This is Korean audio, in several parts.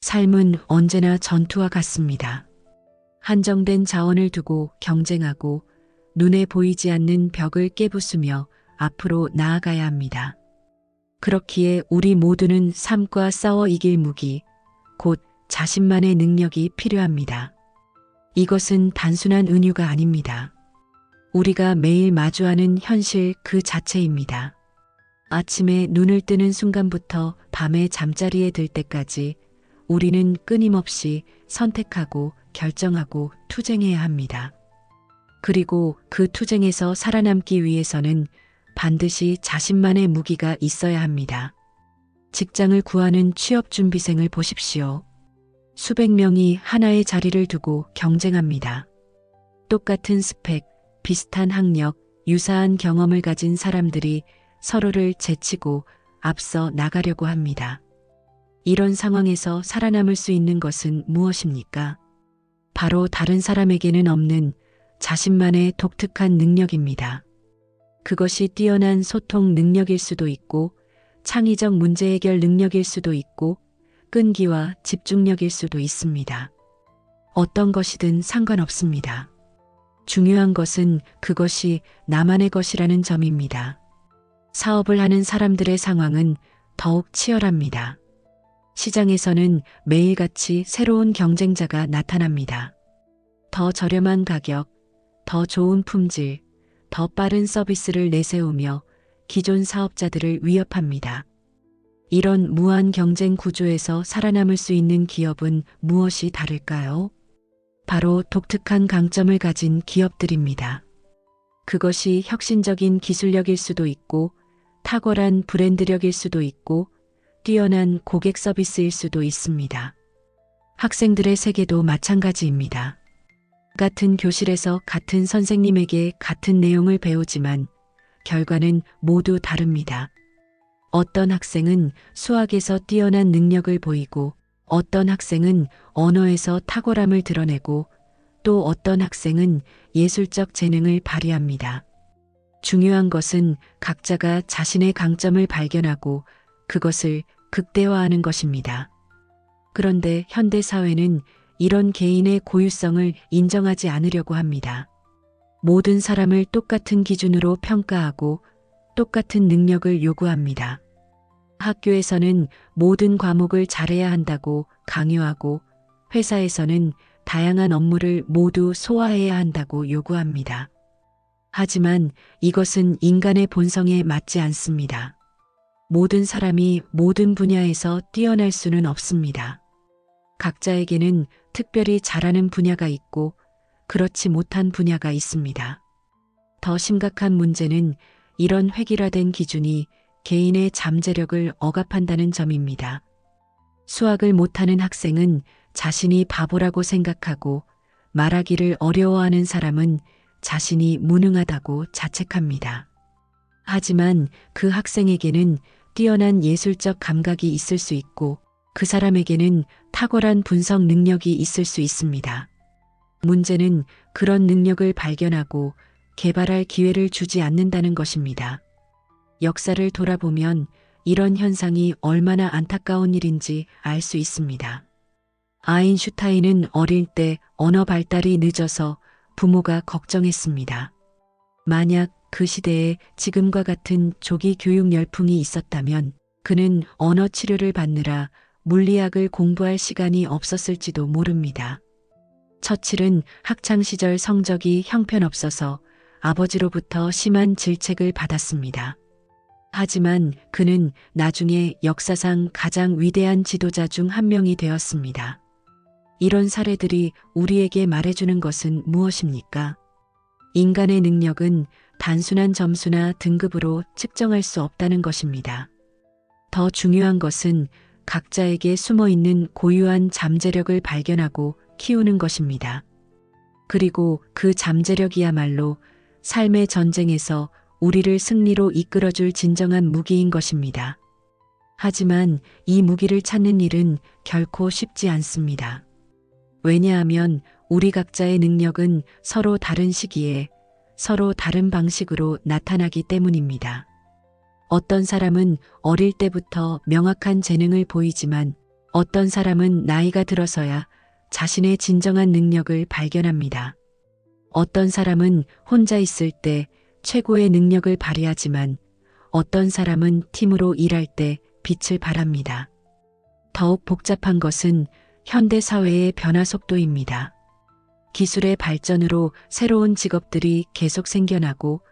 삶은 언제나 전투와 같습니다. 한정된 자원을 두고 경쟁하고 눈에 보이지 않는 벽을 깨부수며 앞으로 나아가야 합니다. 그렇기에 우리 모두는 삶과 싸워 이길 무기, 곧 자신만의 능력이 필요합니다. 이것은 단순한 은유가 아닙니다. 우리가 매일 마주하는 현실 그 자체입니다. 아침에 눈을 뜨는 순간부터 밤에 잠자리에 들 때까지 우리는 끊임없이 선택하고 결정하고 투쟁해야 합니다. 그리고 그 투쟁에서 살아남기 위해서는 반드시 자신만의 무기가 있어야 합니다. 직장을 구하는 취업준비생을 보십시오. 수백 명이 하나의 자리를 두고 경쟁합니다. 똑같은 스펙, 비슷한 학력, 유사한 경험을 가진 사람들이 서로를 제치고 앞서 나가려고 합니다. 이런 상황에서 살아남을 수 있는 것은 무엇입니까? 바로 다른 사람에게는 없는 자신만의 독특한 능력입니다. 그것이 뛰어난 소통 능력일 수도 있고, 창의적 문제 해결 능력일 수도 있고, 끈기와 집중력일 수도 있습니다. 어떤 것이든 상관없습니다. 중요한 것은 그것이 나만의 것이라는 점입니다. 사업을 하는 사람들의 상황은 더욱 치열합니다. 시장에서는 매일같이 새로운 경쟁자가 나타납니다. 더 저렴한 가격, 더 좋은 품질, 더 빠른 서비스를 내세우며 기존 사업자들을 위협합니다. 이런 무한 경쟁 구조에서 살아남을 수 있는 기업은 무엇이 다를까요? 바로 독특한 강점을 가진 기업들입니다. 그것이 혁신적인 기술력일 수도 있고, 탁월한 브랜드력일 수도 있고, 뛰어난 고객 서비스일 수도 있습니다. 학생들의 세계도 마찬가지입니다. 같은 교실에서 같은 선생님에게 같은 내용을 배우지만 결과는 모두 다릅니다. 어떤 학생은 수학에서 뛰어난 능력을 보이고, 어떤 학생은 언어에서 탁월함을 드러내고, 또 어떤 학생은 예술적 재능을 발휘합니다. 중요한 것은 각자가 자신의 강점을 발견하고 그것을 극대화하는 것입니다. 그런데 현대 사회는 이런 개인의 고유성을 인정하지 않으려고 합니다. 모든 사람을 똑같은 기준으로 평가하고 똑같은 능력을 요구합니다. 학교에서는 모든 과목을 잘해야 한다고 강요하고, 회사에서는 다양한 업무를 모두 소화해야 한다고 요구합니다. 하지만 이것은 인간의 본성에 맞지 않습니다. 모든 사람이 모든 분야에서 뛰어날 수는 없습니다. 각자에게는 특별히 잘하는 분야가 있고 그렇지 못한 분야가 있습니다. 더 심각한 문제는 이런 획일화된 기준이 개인의 잠재력을 억압한다는 점입니다. 수학을 못하는 학생은 자신이 바보라고 생각하고, 말하기를 어려워하는 사람은 자신이 무능하다고 자책합니다. 하지만 그 학생에게는 뛰어난 예술적 감각이 있을 수 있고, 그 사람에게는 탁월한 분석 능력이 있을 수 있습니다. 문제는 그런 능력을 발견하고 개발할 기회를 주지 않는다는 것입니다. 역사를 돌아보면 이런 현상이 얼마나 안타까운 일인지 알 수 있습니다. 아인슈타인은 어릴 때 언어 발달이 늦어서 부모가 걱정했습니다. 만약 그 시대에 지금과 같은 조기 교육 열풍이 있었다면 그는 언어 치료를 받느라 물리학을 공부할 시간이 없었을지도 모릅니다. 처칠은 학창시절 성적이 형편없어서 아버지로부터 심한 질책을 받았습니다. 하지만 그는 나중에 역사상 가장 위대한 지도자 중 한 명이 되었습니다. 이런 사례들이 우리에게 말해주는 것은 무엇입니까? 인간의 능력은 단순한 점수나 등급으로 측정할 수 없다는 것입니다. 더 중요한 것은 각자에게 숨어있는 고유한 잠재력을 발견하고 키우는 것입니다. 그리고 그 잠재력이야말로 삶의 전쟁에서 우리를 승리로 이끌어줄 진정한 무기인 것입니다. 하지만 이 무기를 찾는 일은 결코 쉽지 않습니다. 왜냐하면 우리 각자의 능력은 서로 다른 시기에 서로 다른 방식으로 나타나기 때문입니다. 어떤 사람은 어릴 때부터 명확한 재능을 보이지만 어떤 사람은 나이가 들어서야 자신의 진정한 능력을 발견합니다. 어떤 사람은 혼자 있을 때 최고의 능력을 발휘하지만 어떤 사람은 팀으로 일할 때 빛을 발합니다. 더욱 복잡한 것은 현대 사회의 변화 속도입니다. 기술의 발전으로 새로운 직업들이 계속 생겨나고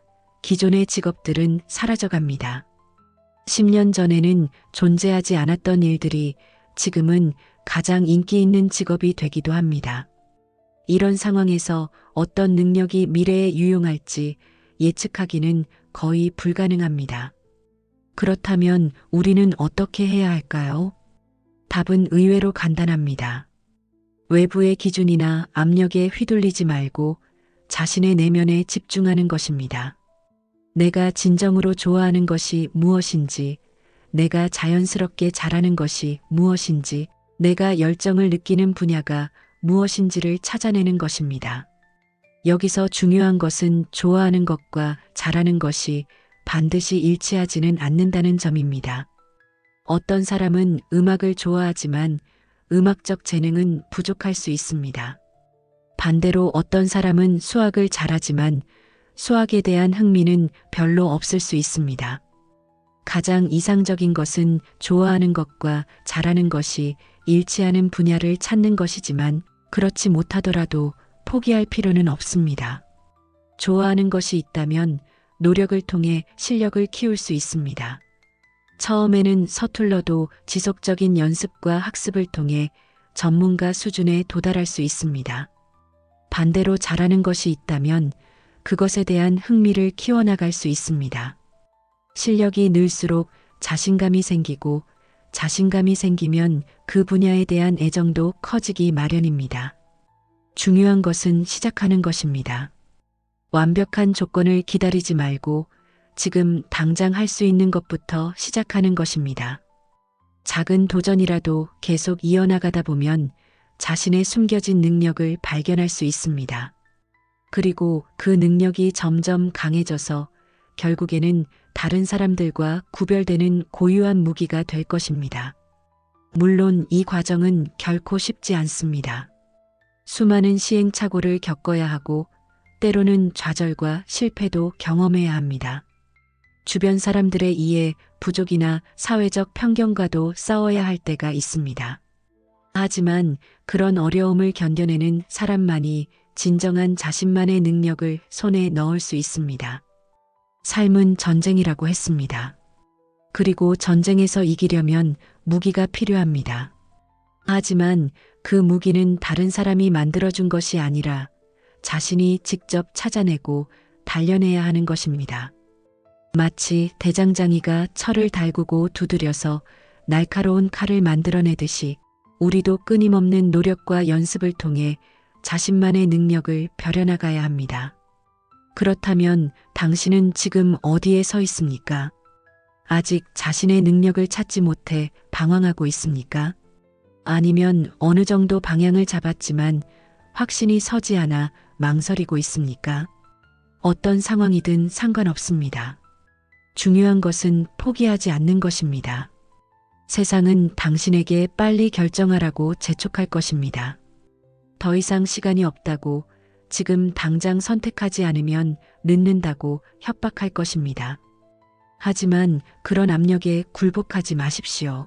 기존의 직업들은 사라져갑니다. 10년 전에는 존재하지 않았던 일들이 지금은 가장 인기 있는 직업이 되기도 합니다. 이런 상황에서 어떤 능력이 미래에 유용할지 예측하기는 거의 불가능합니다. 그렇다면 우리는 어떻게 해야 할까요? 답은 의외로 간단합니다. 외부의 기준이나 압력에 휘둘리지 말고 자신의 내면에 집중하는 것입니다. 내가 진정으로 좋아하는 것이 무엇인지, 내가 자연스럽게 잘하는 것이 무엇인지, 내가 열정을 느끼는 분야가 무엇인지를 찾아내는 것입니다. 여기서 중요한 것은 좋아하는 것과 잘하는 것이 반드시 일치하지는 않는다는 점입니다. 어떤 사람은 음악을 좋아하지만 음악적 재능은 부족할 수 있습니다. 반대로 어떤 사람은 수학을 잘하지만 수학에 대한 흥미는 별로 없을 수 있습니다. 가장 이상적인 것은 좋아하는 것과 잘하는 것이 일치하는 분야를 찾는 것이지만 그렇지 못하더라도 포기할 필요는 없습니다. 좋아하는 것이 있다면 노력을 통해 실력을 키울 수 있습니다. 처음에는 서툴러도 지속적인 연습과 학습을 통해 전문가 수준에 도달할 수 있습니다. 반대로 잘하는 것이 있다면 그것에 대한 흥미를 키워나갈 수 있습니다. 실력이 늘수록 자신감이 생기고 자신감이 생기면 그 분야에 대한 애정도 커지기 마련입니다. 중요한 것은 시작하는 것입니다. 완벽한 조건을 기다리지 말고 지금 당장 할 수 있는 것부터 시작하는 것입니다. 작은 도전이라도 계속 이어나가다 보면 자신의 숨겨진 능력을 발견할 수 있습니다. 그리고 그 능력이 점점 강해져서 결국에는 다른 사람들과 구별되는 고유한 무기가 될 것입니다. 물론 이 과정은 결코 쉽지 않습니다. 수많은 시행착오를 겪어야 하고 때로는 좌절과 실패도 경험해야 합니다. 주변 사람들의 이해, 부족이나 사회적 편견과도 싸워야 할 때가 있습니다. 하지만 그런 어려움을 견뎌내는 사람만이 진정한 자신만의 능력을 손에 넣을 수 있습니다. 삶은 전쟁이라고 했습니다. 그리고 전쟁에서 이기려면 무기가 필요합니다. 하지만 그 무기는 다른 사람이 만들어준 것이 아니라 자신이 직접 찾아내고 단련해야 하는 것입니다. 마치 대장장이가 철을 달구고 두드려서 날카로운 칼을 만들어내듯이 우리도 끊임없는 노력과 연습을 통해 자신만의 능력을 벼려나가야 합니다. 그렇다면 당신은 지금 어디에 서 있습니까? 아직 자신의 능력을 찾지 못해 방황하고 있습니까? 아니면 어느 정도 방향을 잡았지만 확신이 서지 않아 망설이고 있습니까? 어떤 상황이든 상관없습니다. 중요한 것은 포기하지 않는 것입니다. 세상은 당신에게 빨리 결정하라고 재촉할 것입니다. 더 이상 시간이 없다고, 지금 당장 선택하지 않으면 늦는다고 협박할 것입니다. 하지만 그런 압력에 굴복하지 마십시오.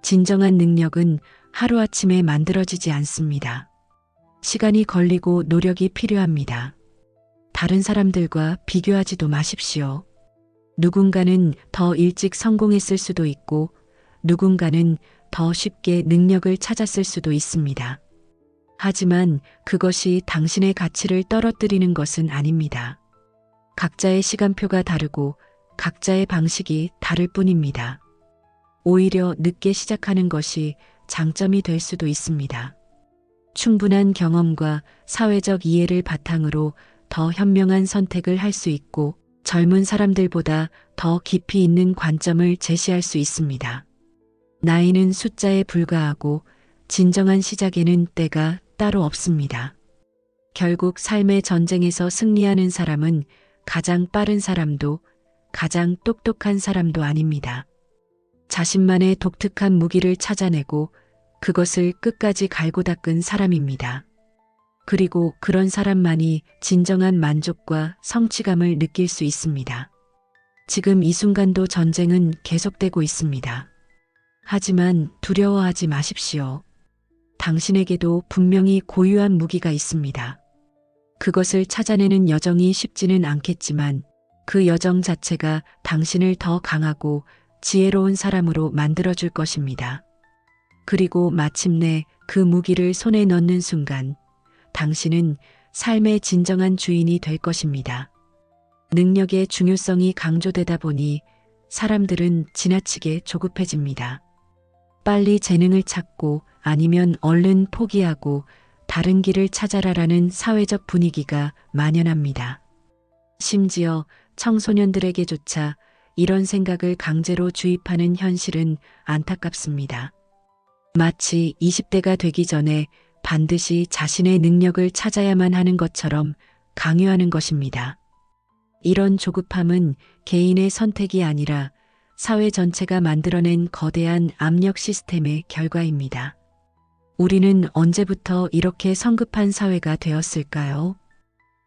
진정한 능력은 하루아침에 만들어지지 않습니다. 시간이 걸리고 노력이 필요합니다. 다른 사람들과 비교하지도 마십시오. 누군가는 더 일찍 성공했을 수도 있고 누군가는 더 쉽게 능력을 찾았을 수도 있습니다. 하지만 그것이 당신의 가치를 떨어뜨리는 것은 아닙니다. 각자의 시간표가 다르고 각자의 방식이 다를 뿐입니다. 오히려 늦게 시작하는 것이 장점이 될 수도 있습니다. 충분한 경험과 사회적 이해를 바탕으로 더 현명한 선택을 할 수 있고 젊은 사람들보다 더 깊이 있는 관점을 제시할 수 있습니다. 나이는 숫자에 불과하고 진정한 시작에는 때가 따로 없습니다. 결국 삶의 전쟁에서 승리하는 사람은 가장 빠른 사람도 가장 똑똑한 사람도 아닙니다. 자신만의 독특한 무기를 찾아내고 그것을 끝까지 갈고 닦은 사람입니다. 그리고 그런 사람만이 진정한 만족과 성취감을 느낄 수 있습니다. 지금 이 순간도 전쟁은 계속되고 있습니다. 하지만 두려워하지 마십시오. 당신에게도 분명히 고유한 무기가 있습니다. 그것을 찾아내는 여정이 쉽지는 않겠지만 그 여정 자체가 당신을 더 강하고 지혜로운 사람으로 만들어줄 것입니다. 그리고 마침내 그 무기를 손에 넣는 순간 당신은 삶의 진정한 주인이 될 것입니다. 능력의 중요성이 강조되다 보니 사람들은 지나치게 조급해집니다. 빨리 재능을 찾고 아니면 얼른 포기하고 다른 길을 찾아라라는 사회적 분위기가 만연합니다. 심지어 청소년들에게조차 이런 생각을 강제로 주입하는 현실은 안타깝습니다. 마치 20대가 되기 전에 반드시 자신의 능력을 찾아야만 하는 것처럼 강요하는 것입니다. 이런 조급함은 개인의 선택이 아니라 사회 전체가 만들어낸 거대한 압력 시스템의 결과입니다. 우리는 언제부터 이렇게 성급한 사회가 되었을까요?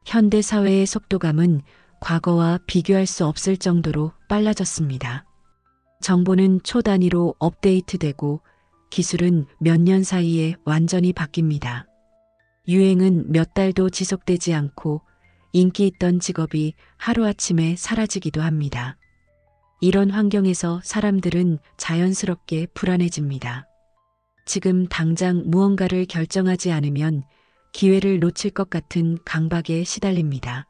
현대 사회의 속도감은 과거와 비교할 수 없을 정도로 빨라졌습니다. 정보는 초 단위로 업데이트되고 기술은 몇 년 사이에 완전히 바뀝니다. 유행은 몇 달도 지속되지 않고 인기 있던 직업이 하루아침에 사라지기도 합니다. 이런 환경에서 사람들은 자연스럽게 불안해집니다. 지금 당장 무언가를 결정하지 않으면 기회를 놓칠 것 같은 강박에 시달립니다.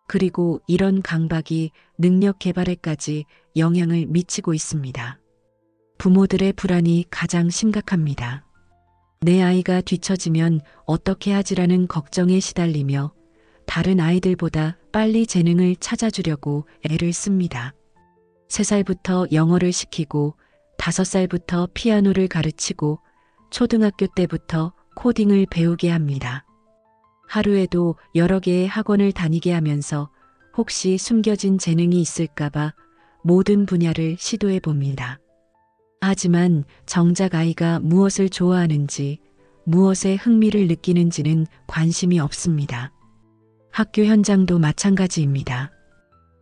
그리고 이런 강박이 능력 개발에까지 영향을 미치고 있습니다. 부모들의 불안이 가장 심각합니다. 내 아이가 뒤처지면 어떻게 하지라는 걱정에 시달리며 다른 아이들보다 빨리 재능을 찾아주려고 애를 씁니다. 3살부터 영어를 시키고 5살부터 피아노를 가르치고 초등학교 때부터 코딩을 배우게 합니다. 하루에도 여러 개의 학원을 다니게 하면서 혹시 숨겨진 재능이 있을까봐 모든 분야를 시도해 봅니다. 하지만 정작 아이가 무엇을 좋아하는지, 무엇에 흥미를 느끼는지는 관심이 없습니다. 학교 현장도 마찬가지입니다.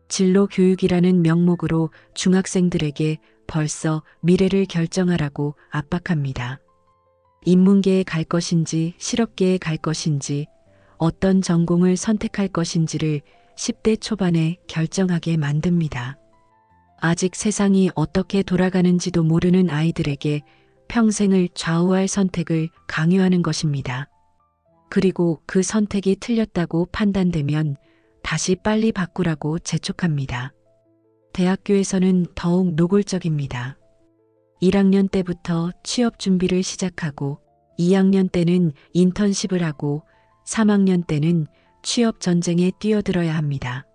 진로 교육이라는 명목으로 중학생들에게 벌써 미래를 결정하라고 압박합니다. 인문계에 갈 것인지 실업계에 갈 것인지 어떤 전공을 선택할 것인지를 10대 초반에 결정하게 만듭니다. 아직 세상이 어떻게 돌아가는지도 모르는 아이들에게 평생을 좌우할 선택을 강요하는 것입니다. 그리고 그 선택이 틀렸다고 판단되면 다시 빨리 바꾸라고 재촉합니다. 대학교에서는 더욱 노골적입니다. 1학년 때부터 취업 준비를 시작하고 2학년 때는 인턴십을 하고 3학년 때는 취업 전쟁에 뛰어들어야 합니다.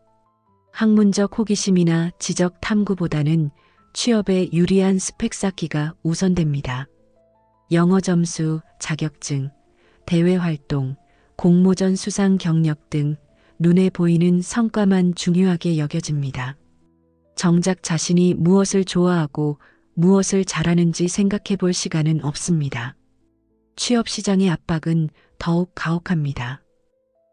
학문적 호기심이나 지적 탐구보다는 취업에 유리한 스펙 쌓기가 우선됩니다. 영어 점수, 자격증, 대외 활동, 공모전 수상 경력 등 눈에 보이는 성과만 중요하게 여겨집니다. 정작 자신이 무엇을 좋아하고 무엇을 잘하는지 생각해 볼 시간은 없습니다. 취업 시장의 압박은 더욱 가혹합니다.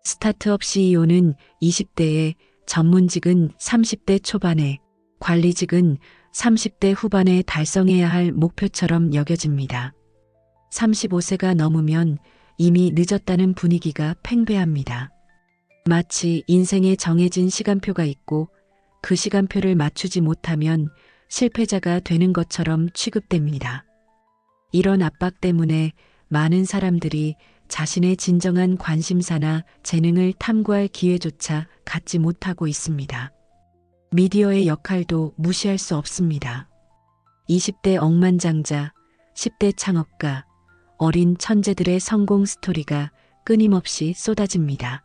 스타트업 CEO는 20대에, 전문직은 30대 초반에, 관리직은 30대 후반에 달성해야 할 목표처럼 여겨집니다. 35세가 넘으면 이미 늦었다는 분위기가 팽배합니다. 마치 인생에 정해진 시간표가 있고 그 시간표를 맞추지 못하면 실패자가 되는 것처럼 취급됩니다. 이런 압박 때문에 많은 사람들이 자신의 진정한 관심사나 재능을 탐구할 기회조차 갖지 못하고 있습니다. 미디어의 역할도 무시할 수 없습니다. 20대 억만장자, 10대 창업가, 어린 천재들의 성공 스토리가 끊임없이 쏟아집니다.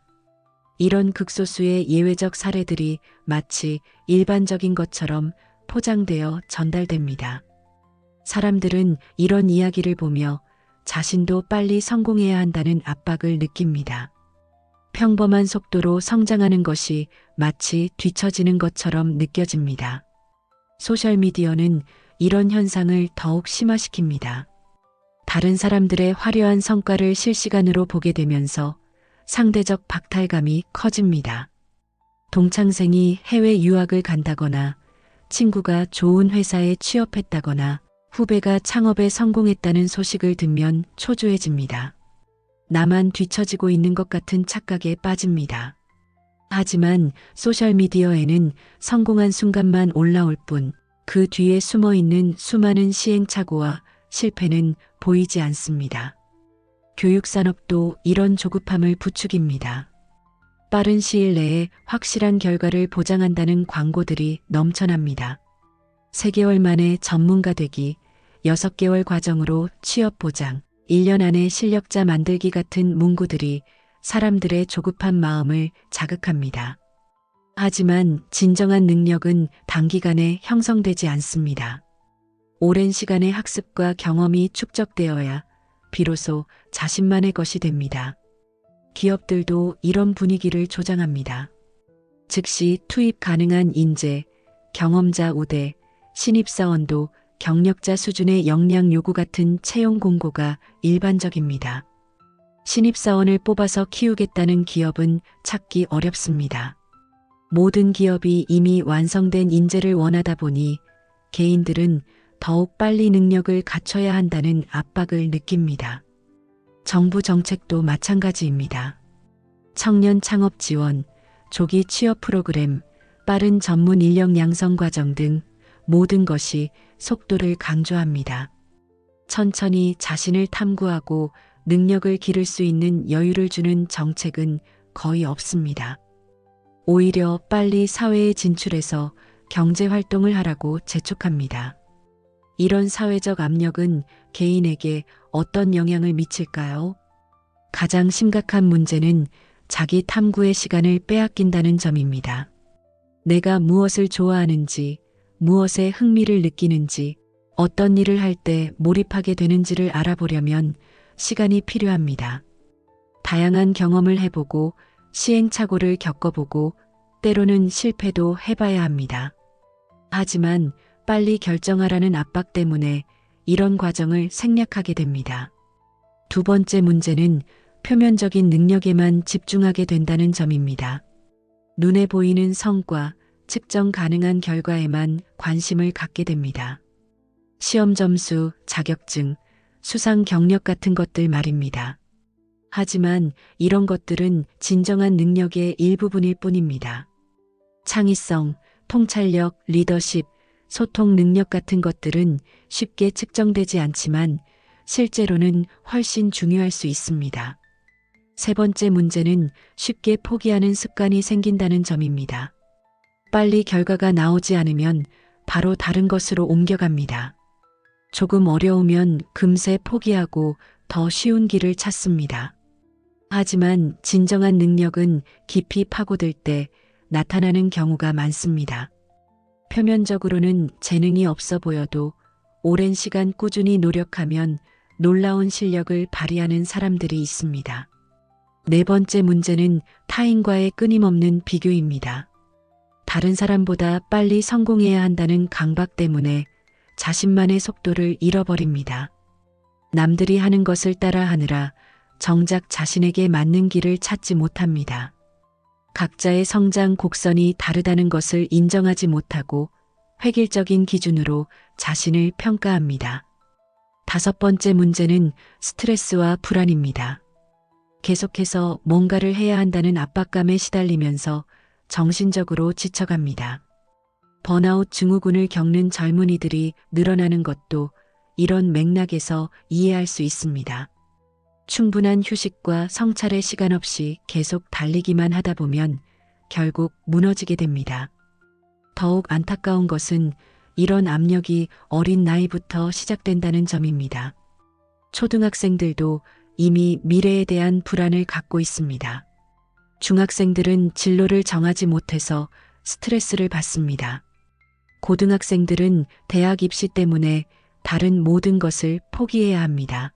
이런 극소수의 예외적 사례들이 마치 일반적인 것처럼 포장되어 전달됩니다. 사람들은 이런 이야기를 보며 자신도 빨리 성공해야 한다는 압박을 느낍니다. 평범한 속도로 성장하는 것이 마치 뒤처지는 것처럼 느껴집니다. 소셜미디어는 이런 현상을 더욱 심화시킵니다. 다른 사람들의 화려한 성과를 실시간으로 보게 되면서 상대적 박탈감이 커집니다. 동창생이 해외 유학을 간다거나 친구가 좋은 회사에 취업했다거나 후배가 창업에 성공했다는 소식을 듣면 초조해집니다. 나만 뒤처지고 있는 것 같은 착각에 빠집니다. 하지만 소셜미디어에는 성공한 순간만 올라올 뿐 그 뒤에 숨어 있는 수많은 시행착오와 실패는 보이지 않습니다. 교육산업도 이런 조급함을 부추깁니다. 빠른 시일 내에 확실한 결과를 보장한다는 광고들이 넘쳐납니다. 3개월 만에 전문가 되기, 6개월 과정으로 취업 보장, 1년 안에 실력자 만들기 같은 문구들이 사람들의 조급한 마음을 자극합니다. 하지만 진정한 능력은 단기간에 형성되지 않습니다. 오랜 시간의 학습과 경험이 축적되어야 비로소 자신만의 것이 됩니다. 기업들도 이런 분위기를 조장합니다. 즉시 투입 가능한 인재, 경험자 우대, 신입사원도 경력자 수준의 역량 요구 같은 채용 공고가 일반적입니다. 신입사원을 뽑아서 키우겠다는 기업은 찾기 어렵습니다. 모든 기업이 이미 완성된 인재를 원하다 보니 개인들은 더욱 빨리 능력을 갖춰야 한다는 압박을 느낍니다. 정부 정책도 마찬가지입니다. 청년 창업 지원, 조기 취업 프로그램, 빠른 전문 인력 양성 과정 등 모든 것이 속도를 강조합니다. 천천히 자신을 탐구하고 능력을 기를 수 있는 여유를 주는 정책은 거의 없습니다. 오히려 빨리 사회에 진출해서 경제 활동을 하라고 재촉합니다. 이런 사회적 압력은 개인에게 어떤 영향을 미칠까요? 가장 심각한 문제는 자기 탐구의 시간을 빼앗긴다는 점입니다. 내가 무엇을 좋아하는지, 무엇에 흥미를 느끼는지, 어떤 일을 할 때 몰입하게 되는지를 알아보려면 시간이 필요합니다. 다양한 경험을 해보고 시행착오를 겪어보고 때로는 실패도 해봐야 합니다. 하지만 빨리 결정하라는 압박 때문에 이런 과정을 생략하게 됩니다. 두 번째 문제는 표면적인 능력에만 집중하게 된다는 점입니다. 눈에 보이는 성과, 측정 가능한 결과에만 관심을 갖게 됩니다. 시험 점수, 자격증, 수상 경력 같은 것들 말입니다. 하지만 이런 것들은 진정한 능력의 일부분일 뿐입니다. 창의성, 통찰력, 리더십, 소통 능력 같은 것들은 쉽게 측정되지 않지만 실제로는 훨씬 중요할 수 있습니다. 세 번째 문제는 쉽게 포기하는 습관이 생긴다는 점입니다. 빨리 결과가 나오지 않으면 바로 다른 것으로 옮겨갑니다. 조금 어려우면 금세 포기하고 더 쉬운 길을 찾습니다. 하지만 진정한 능력은 깊이 파고들 때 나타나는 경우가 많습니다. 표면적으로는 재능이 없어 보여도 오랜 시간 꾸준히 노력하면 놀라운 실력을 발휘하는 사람들이 있습니다. 네 번째 문제는 타인과의 끊임없는 비교입니다. 다른 사람보다 빨리 성공해야 한다는 강박 때문에 자신만의 속도를 잃어버립니다. 남들이 하는 것을 따라하느라 정작 자신에게 맞는 길을 찾지 못합니다. 각자의 성장 곡선이 다르다는 것을 인정하지 못하고 획일적인 기준으로 자신을 평가합니다. 다섯 번째 문제는 스트레스와 불안입니다. 계속해서 뭔가를 해야 한다는 압박감에 시달리면서 정신적으로 지쳐갑니다. 번아웃 증후군을 겪는 젊은이들이 늘어나는 것도 이런 맥락에서 이해할 수 있습니다. 충분한 휴식과 성찰의 시간 없이 계속 달리기만 하다 보면 결국 무너지게 됩니다. 더욱 안타까운 것은 이런 압력이 어린 나이부터 시작된다는 점입니다. 초등학생들도 이미 미래에 대한 불안을 갖고 있습니다. 중학생들은 진로를 정하지 못해서 스트레스를 받습니다. 고등학생들은 대학 입시 때문에 다른 모든 것을 포기해야 합니다.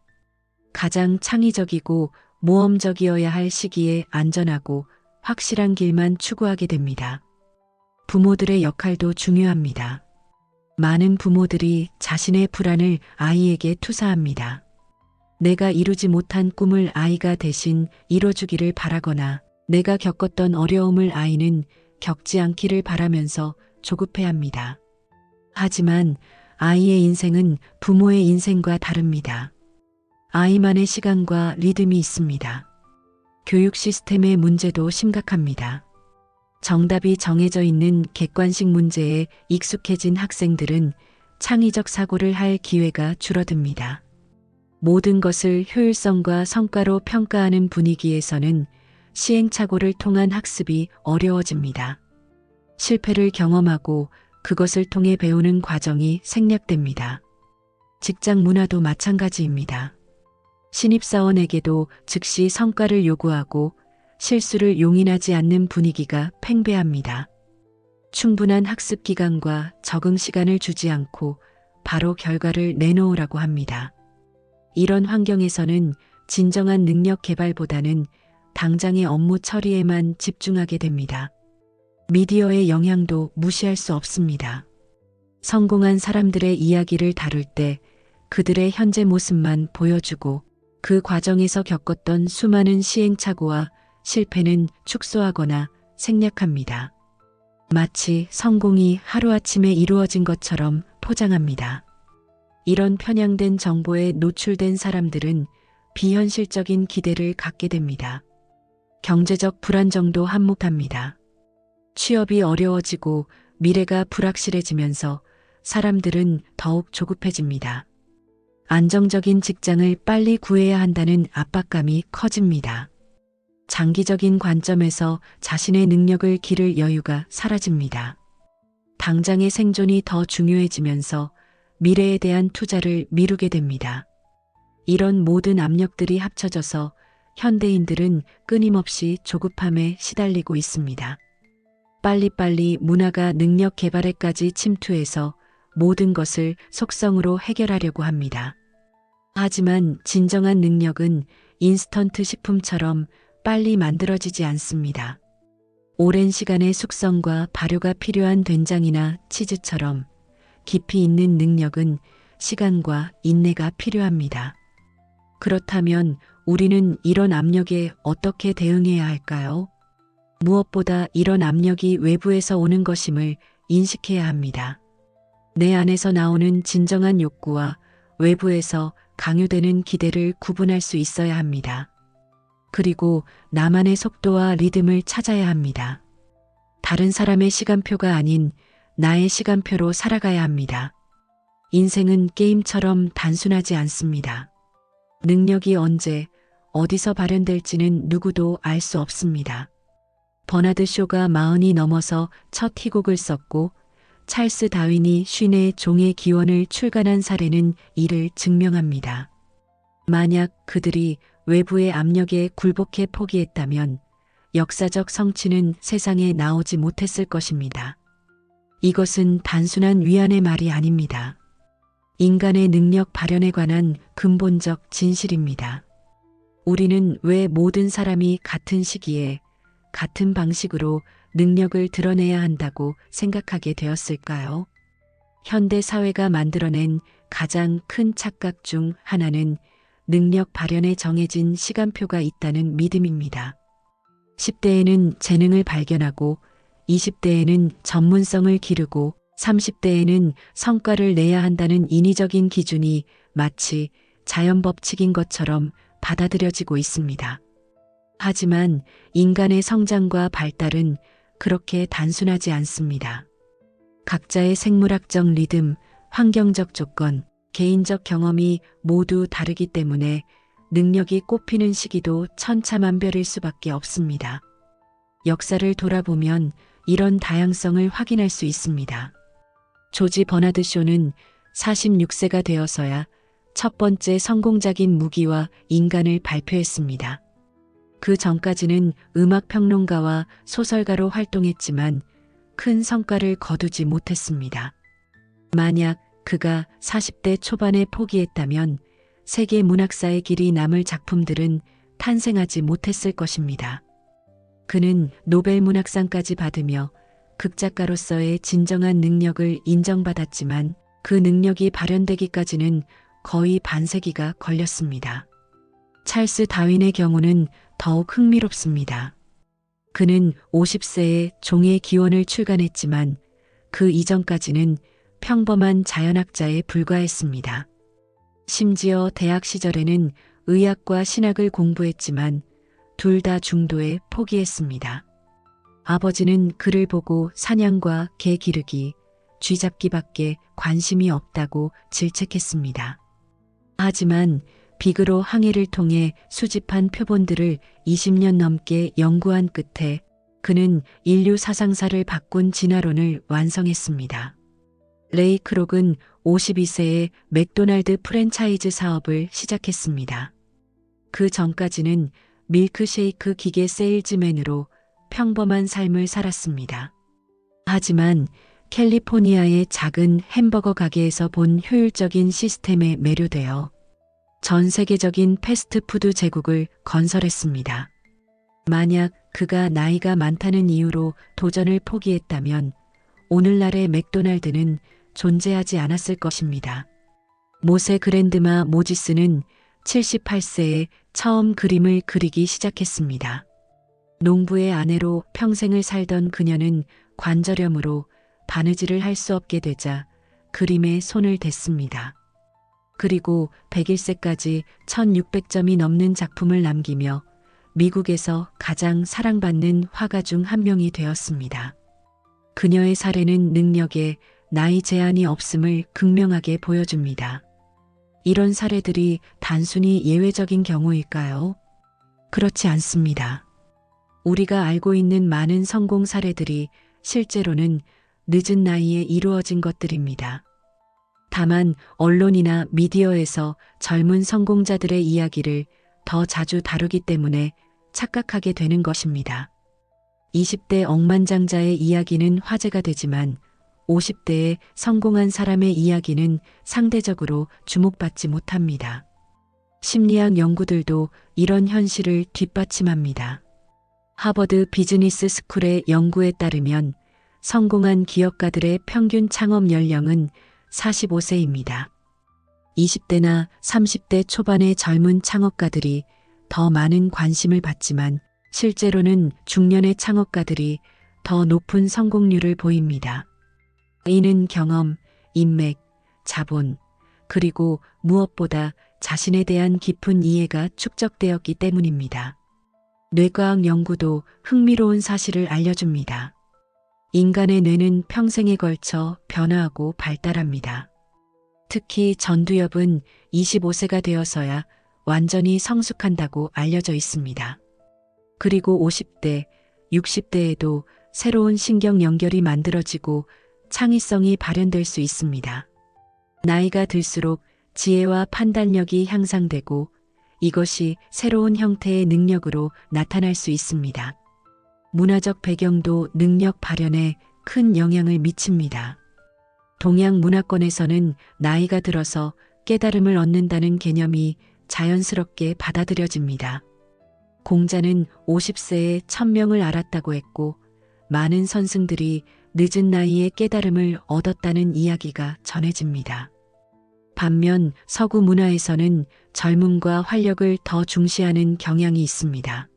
가장 창의적이고 모험적이어야 할 시기에 안전하고 확실한 길만 추구하게 됩니다. 부모들의 역할도 중요합니다. 많은 부모들이 자신의 불안을 아이에게 투사합니다. 내가 이루지 못한 꿈을 아이가 대신 이뤄주기를 바라거나 내가 겪었던 어려움을 아이는 겪지 않기를 바라면서 조급해합니다. 하지만 아이의 인생은 부모의 인생과 다릅니다. 아이만의 시간과 리듬이 있습니다. 교육 시스템의 문제도 심각합니다. 정답이 정해져 있는 객관식 문제에 익숙해진 학생들은 창의적 사고를 할 기회가 줄어듭니다. 모든 것을 효율성과 성과로 평가하는 분위기에서는 시행착오를 통한 학습이 어려워집니다. 실패를 경험하고 그것을 통해 배우는 과정이 생략됩니다. 직장 문화도 마찬가지입니다. 신입사원에게도 즉시 성과를 요구하고 실수를 용인하지 않는 분위기가 팽배합니다. 충분한 학습 기간과 적응 시간을 주지 않고 바로 결과를 내놓으라고 합니다. 이런 환경에서는 진정한 능력 개발보다는 당장의 업무 처리에만 집중하게 됩니다. 미디어의 영향도 무시할 수 없습니다. 성공한 사람들의 이야기를 다룰 때 그들의 현재 모습만 보여주고 그 과정에서 겪었던 수많은 시행착오와 실패는 축소하거나 생략합니다. 마치 성공이 하루아침에 이루어진 것처럼 포장합니다. 이런 편향된 정보에 노출된 사람들은 비현실적인 기대를 갖게 됩니다. 경제적 불안정도 한몫합니다. 취업이 어려워지고 미래가 불확실해지면서 사람들은 더욱 조급해집니다. 안정적인 직장을 빨리 구해야 한다는 압박감이 커집니다. 장기적인 관점에서 자신의 능력을 기를 여유가 사라집니다. 당장의 생존이 더 중요해지면서 미래에 대한 투자를 미루게 됩니다. 이런 모든 압력들이 합쳐져서 현대인들은 끊임없이 조급함에 시달리고 있습니다. 빨리빨리 문화가 능력 개발에까지 침투해서 모든 것을 속성으로 해결하려고 합니다. 하지만 진정한 능력은 인스턴트 식품처럼 빨리 만들어지지 않습니다. 오랜 시간의 숙성과 발효가 필요한 된장이나 치즈처럼 깊이 있는 능력은 시간과 인내가 필요합니다. 그렇다면 우리는 이런 압력에 어떻게 대응해야 할까요? 무엇보다 이런 압력이 외부에서 오는 것임을 인식해야 합니다. 내 안에서 나오는 진정한 욕구와 외부에서 강요되는 기대를 구분할 수 있어야 합니다. 그리고 나만의 속도와 리듬을 찾아야 합니다. 다른 사람의 시간표가 아닌 나의 시간표로 살아가야 합니다. 인생은 게임처럼 단순하지 않습니다. 능력이 언제, 어디서 발현될지는 누구도 알 수 없습니다. 버나드 쇼가 40이 넘어서 첫 희곡을 썼고 찰스 다윈이 쉰의 종의 기원을 출간한 사례는 이를 증명합니다. 만약 그들이 외부의 압력에 굴복해 포기했다면 역사적 성취는 세상에 나오지 못했을 것입니다. 이것은 단순한 위안의 말이 아닙니다. 인간의 능력 발현에 관한 근본적 진실입니다. 우리는 왜 모든 사람이 같은 시기에 같은 방식으로 능력을 드러내야 한다고 생각하게 되었을까요? 현대 사회가 만들어낸 가장 큰 착각 중 하나는 능력 발현에 정해진 시간표가 있다는 믿음입니다. 10대에는 재능을 발견하고 20대에는 전문성을 기르고 30대에는 성과를 내야 한다는 인위적인 기준이 마치 자연법칙인 것처럼 받아들여지고 있습니다. 하지만 인간의 성장과 발달은 그렇게 단순하지 않습니다. 각자의 생물학적 리듬, 환경적 조건, 개인적 경험이 모두 다르기 때문에 능력이 꼽히는 시기도 천차만별일 수밖에 없습니다. 역사를 돌아보면 이런 다양성을 확인할 수 있습니다. 조지 버나드 쇼는 46세가 되어서야 첫 번째 성공적인 무기와 인간을 발표했습니다. 그 전까지는 음악평론가와 소설가로 활동했지만 큰 성과를 거두지 못했습니다. 만약 그가 40대 초반에 포기했다면 세계 문학사의 길이 남을 작품들은 탄생하지 못했을 것입니다. 그는 노벨 문학상까지 받으며 극작가로서의 진정한 능력을 인정받았지만 그 능력이 발현되기까지는 거의 반세기가 걸렸습니다. 찰스 다윈의 경우는 더욱 흥미롭습니다. 그는 50세에 종의 기원을 출간했지만 그 이전까지는 평범한 자연학자에 불과했습니다. 심지어 대학 시절에는 의학과 신학을 공부했지만 둘 다 중도에 포기했습니다. 아버지는 그를 보고 사냥과 개 기르기, 쥐 잡기밖에 관심이 없다고 질책했습니다. 하지만 비그로 항해를 통해 수집한 표본들을 20년 넘게 연구한 끝에 그는 인류 사상사를 바꾼 진화론을 완성했습니다. 레이 크록은 52세에 맥도날드 프랜차이즈 사업을 시작했습니다. 그 전까지는 밀크쉐이크 기계 세일즈맨으로 평범한 삶을 살았습니다. 하지만 캘리포니아의 작은 햄버거 가게에서 본 효율적인 시스템에 매료되어 전 세계적인 패스트푸드 제국을 건설했습니다. 만약 그가 나이가 많다는 이유로 도전을 포기했다면 오늘날의 맥도날드는 존재하지 않았을 것입니다. 모세 그랜드마 모지스는 78세에 처음 그림을 그리기 시작했습니다. 농부의 아내로 평생을 살던 그녀는 관절염으로 바느질을 할 수 없게 되자 그림에 손을 댔습니다. 그리고 101세까지 1600점이 넘는 작품을 남기며 미국에서 가장 사랑받는 화가 중 한 명이 되었습니다. 그녀의 사례는 능력에 나이 제한이 없음을 극명하게 보여줍니다. 이런 사례들이 단순히 예외적인 경우일까요? 그렇지 않습니다. 우리가 알고 있는 많은 성공 사례들이 실제로는 늦은 나이에 이루어진 것들입니다. 다만 언론이나 미디어에서 젊은 성공자들의 이야기를 더 자주 다루기 때문에 착각하게 되는 것입니다. 20대 억만장자의 이야기는 화제가 되지만 50대에 성공한 사람의 이야기는 상대적으로 주목받지 못합니다. 심리학 연구들도 이런 현실을 뒷받침합니다. 하버드 비즈니스 스쿨의 연구에 따르면 성공한 기업가들의 평균 창업 연령은 45세입니다. 20대나 30대 초반의 젊은 창업가들이 더 많은 관심을 받지만 실제로는 중년의 창업가들이 더 높은 성공률을 보입니다. 이는 경험, 인맥, 자본, 그리고 무엇보다 자신에 대한 깊은 이해가 축적되었기 때문입니다. 뇌과학 연구도 흥미로운 사실을 알려줍니다. 인간의 뇌는 평생에 걸쳐 변화하고 발달합니다. 특히 전두엽은 25세가 되어서야 완전히 성숙한다고 알려져 있습니다. 그리고 50대, 60대에도 새로운 신경 연결이 만들어지고 창의성이 발현될 수 있습니다. 나이가 들수록 지혜와 판단력이 향상되고 이것이 새로운 형태의 능력으로 나타날 수 있습니다. 문화적 배경도 능력 발현에 큰 영향을 미칩니다. 동양 문화권에서는 나이가 들어서 깨달음을 얻는다는 개념이 자연스럽게 받아들여집니다. 공자는 50세에 천명을 알았다고 했고 많은 선승들이 늦은 나이에 깨달음을 얻었다는 이야기가 전해집니다. 반면 서구 문화에서는 젊음과 활력을 더 중시하는 경향이 있습니다.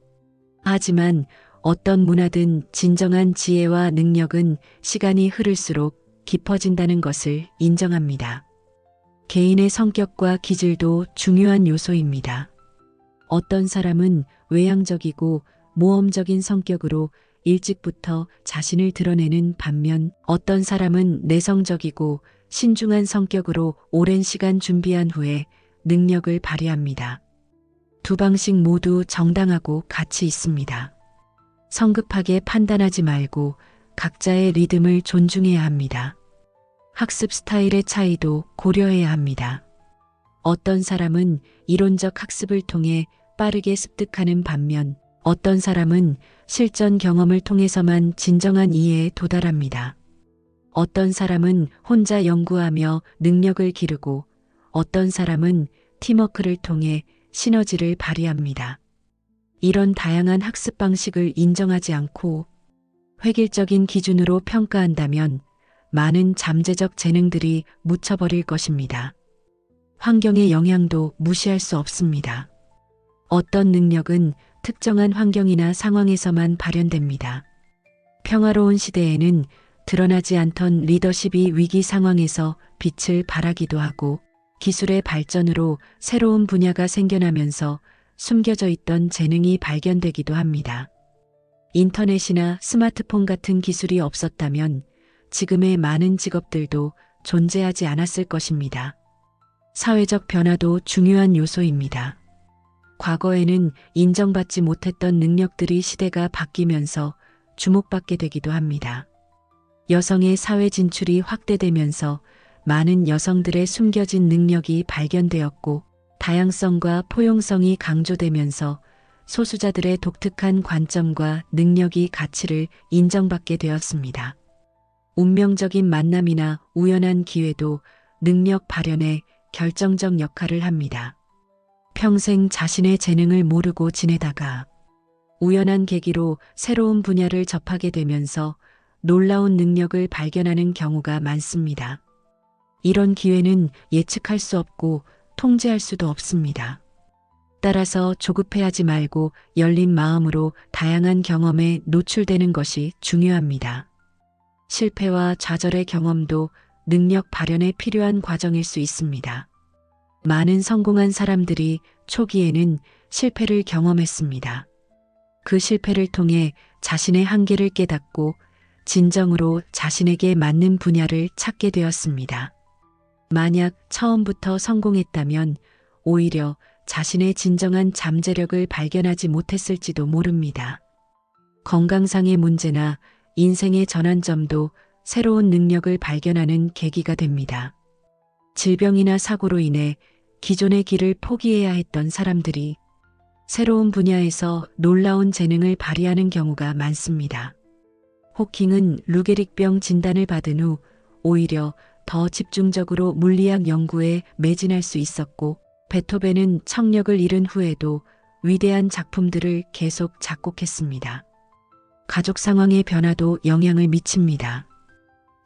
하지만 어떤 문화든 진정한 지혜와 능력은 시간이 흐를수록 깊어진다는 것을 인정합니다. 개인의 성격과 기질도 중요한 요소입니다. 어떤 사람은 외향적이고 모험적인 성격으로 일찍부터 자신을 드러내는 반면 어떤 사람은 내성적이고 신중한 성격으로 오랜 시간 준비한 후에 능력을 발휘합니다. 두 방식 모두 정당하고 가치 있습니다. 성급하게 판단하지 말고 각자의 리듬을 존중해야 합니다. 학습 스타일의 차이도 고려해야 합니다. 어떤 사람은 이론적 학습을 통해 빠르게 습득하는 반면 어떤 사람은 실전 경험을 통해서만 진정한 이해에 도달합니다. 어떤 사람은 혼자 연구하며 능력을 기르고 어떤 사람은 팀워크를 통해 시너지를 발휘합니다. 이런 다양한 학습 방식을 인정하지 않고 획일적인 기준으로 평가한다면 많은 잠재적 재능들이 묻혀버릴 것입니다. 환경의 영향도 무시할 수 없습니다. 어떤 능력은 특정한 환경이나 상황에서만 발현됩니다. 평화로운 시대에는 드러나지 않던 리더십이 위기 상황에서 빛을 발하기도 하고, 기술의 발전으로 새로운 분야가 생겨나면서 숨겨져 있던 재능이 발견되기도 합니다. 인터넷이나 스마트폰 같은 기술이 없었다면 지금의 많은 직업들도 존재하지 않았을 것입니다. 사회적 변화도 중요한 요소입니다. 과거에는 인정받지 못했던 능력들이 시대가 바뀌면서 주목받게 되기도 합니다. 여성의 사회 진출이 확대되면서 많은 여성들의 숨겨진 능력이 발견되었고, 다양성과 포용성이 강조되면서 소수자들의 독특한 관점과 능력이 가치를 인정받게 되었습니다. 운명적인 만남이나 우연한 기회도 능력 발현에 결정적 역할을 합니다. 평생 자신의 재능을 모르고 지내다가 우연한 계기로 새로운 분야를 접하게 되면서 놀라운 능력을 발견하는 경우가 많습니다. 이런 기회는 예측할 수 없고 통제할 수도 없습니다. 따라서 조급해하지 말고 열린 마음으로 다양한 경험에 노출되는 것이 중요합니다. 실패와 좌절의 경험도 능력 발현에 필요한 과정일 수 있습니다. 많은 성공한 사람들이 초기에는 실패를 경험했습니다. 그 실패를 통해 자신의 한계를 깨닫고 진정으로 자신에게 맞는 분야를 찾게 되었습니다. 만약 처음부터 성공했다면 오히려 자신의 진정한 잠재력을 발견하지 못했을지도 모릅니다. 건강상의 문제나 인생의 전환점도 새로운 능력을 발견하는 계기가 됩니다. 질병이나 사고로 인해 기존의 길을 포기해야 했던 사람들이 새로운 분야에서 놀라운 재능을 발휘하는 경우가 많습니다. 호킹은 루게릭병 진단을 받은 후 오히려 더 집중적으로 물리학 연구에 매진할 수 있었고, 베토벤은 청력을 잃은 후에도 위대한 작품들을 계속 작곡했습니다. 가족 상황의 변화도 영향을 미칩니다.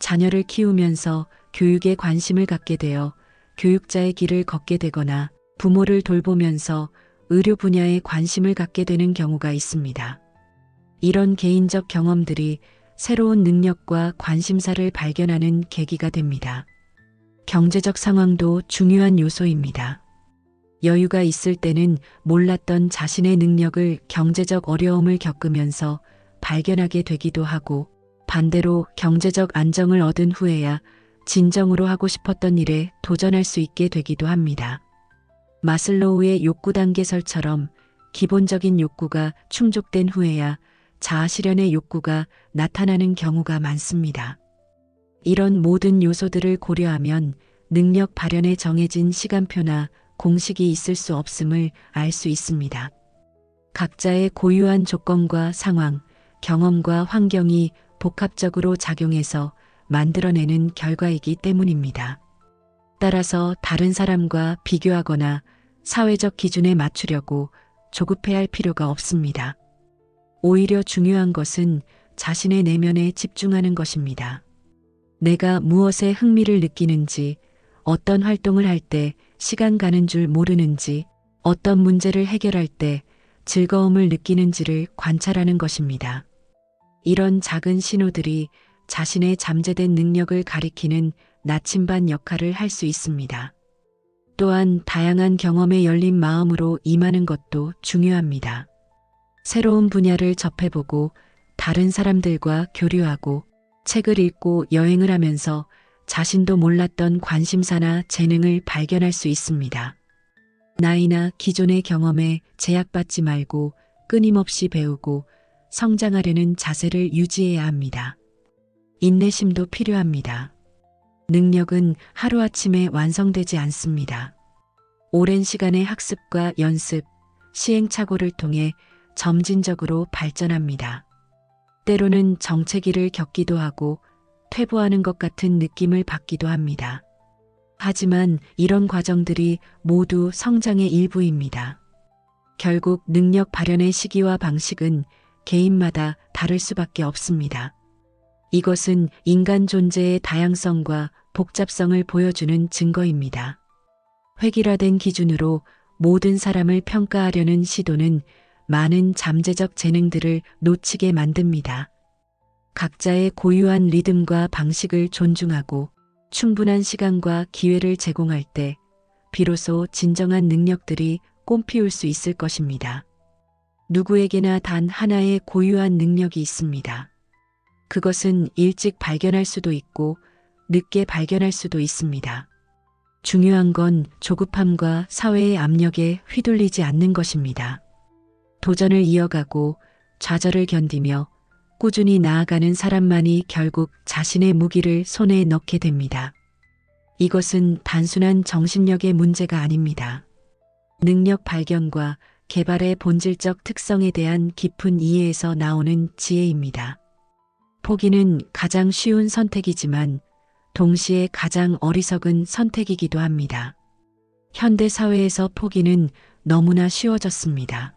자녀를 키우면서 교육에 관심을 갖게 되어 교육자의 길을 걷게 되거나 부모를 돌보면서 의료 분야에 관심을 갖게 되는 경우가 있습니다. 이런 개인적 경험들이 새로운 능력과 관심사를 발견하는 계기가 됩니다. 경제적 상황도 중요한 요소입니다. 여유가 있을 때는 몰랐던 자신의 능력을 경제적 어려움을 겪으면서 발견하게 되기도 하고, 반대로 경제적 안정을 얻은 후에야 진정으로 하고 싶었던 일에 도전할 수 있게 되기도 합니다. 마슬로우의 욕구 단계설처럼 기본적인 욕구가 충족된 후에야 자아 실현의 욕구가 나타나는 경우가 많습니다. 이런 모든 요소들을 고려하면 능력 발현에 정해진 시간표나 공식이 있을 수 없음을 알 수 있습니다. 각자의 고유한 조건과 상황, 경험과 환경이 복합적으로 작용해서 만들어내는 결과이기 때문입니다. 따라서 다른 사람과 비교하거나 사회적 기준에 맞추려고 조급해할 필요가 없습니다. 오히려 중요한 것은 자신의 내면에 집중하는 것입니다. 내가 무엇에 흥미를 느끼는지, 어떤 활동을 할 때 시간 가는 줄 모르는지, 어떤 문제를 해결할 때 즐거움을 느끼는지를 관찰하는 것입니다. 이런 작은 신호들이 자신의 잠재된 능력을 가리키는 나침반 역할을 할 수 있습니다. 또한 다양한 경험에 열린 마음으로 임하는 것도 중요합니다. 새로운 분야를 접해보고 다른 사람들과 교류하고 책을 읽고 여행을 하면서 자신도 몰랐던 관심사나 재능을 발견할 수 있습니다. 나이나 기존의 경험에 제약받지 말고 끊임없이 배우고 성장하려는 자세를 유지해야 합니다. 인내심도 필요합니다. 능력은 하루아침에 완성되지 않습니다. 오랜 시간의 학습과 연습, 시행착오를 통해 점진적으로 발전합니다. 때로는 정체기를 겪기도 하고 퇴보하는 것 같은 느낌을 받기도 합니다. 하지만 이런 과정들이 모두 성장의 일부입니다. 결국 능력 발현의 시기와 방식은 개인마다 다를 수밖에 없습니다. 이것은 인간 존재의 다양성과 복잡성을 보여주는 증거입니다. 획일화된 기준으로 모든 사람을 평가하려는 시도는 많은 잠재적 재능들을 놓치게 만듭니다. 각자의 고유한 리듬과 방식을 존중하고 충분한 시간과 기회를 제공할 때 비로소 진정한 능력들이 꽃피울 수 있을 것입니다. 누구에게나 단 하나의 고유한 능력이 있습니다. 그것은 일찍 발견할 수도 있고 늦게 발견할 수도 있습니다. 중요한 건 조급함과 사회의 압력에 휘둘리지 않는 것입니다. 도전을 이어가고 좌절을 견디며 꾸준히 나아가는 사람만이 결국 자신의 무기를 손에 넣게 됩니다. 이것은 단순한 정신력의 문제가 아닙니다. 능력 발견과 개발의 본질적 특성에 대한 깊은 이해에서 나오는 지혜입니다. 포기는 가장 쉬운 선택이지만 동시에 가장 어리석은 선택이기도 합니다. 현대 사회에서 포기는 너무나 쉬워졌습니다.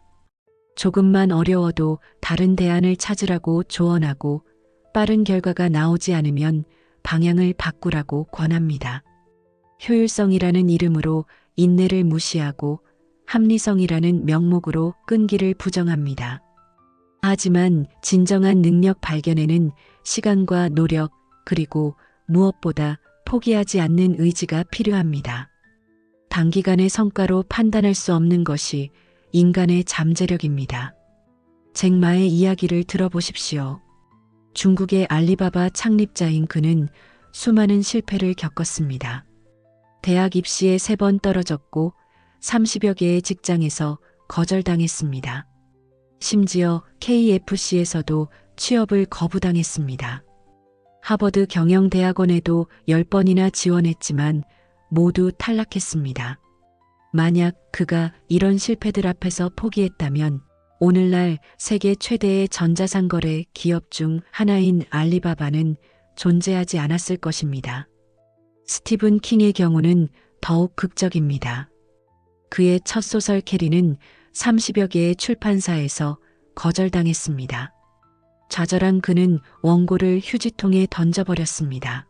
조금만 어려워도 다른 대안을 찾으라고 조언하고 빠른 결과가 나오지 않으면 방향을 바꾸라고 권합니다. 효율성이라는 이름으로 인내를 무시하고 합리성이라는 명목으로 끈기를 부정합니다. 하지만 진정한 능력 발견에는 시간과 노력 그리고 무엇보다 포기하지 않는 의지가 필요합니다. 단기간의 성과로 판단할 수 없는 것이 인간의 잠재력입니다. 잭마의 이야기를 들어보십시오. 중국의 알리바바 창립자인 그는 수많은 실패를 겪었습니다. 대학 입시에 3번 떨어졌고 30여 개의 직장에서 거절당했습니다. 심지어 KFC에서도 취업을 거부당했습니다. 하버드 경영대학원에도 10번이나 지원했지만 모두 탈락했습니다. 만약 그가 이런 실패들 앞에서 포기했다면 오늘날 세계 최대의 전자상거래 기업 중 하나인 알리바바는 존재하지 않았을 것입니다. 스티븐 킹의 경우는 더욱 극적입니다. 그의 첫 소설 캐리는 30여 개의 출판사에서 거절당했습니다. 좌절한 그는 원고를 휴지통에 던져버렸습니다.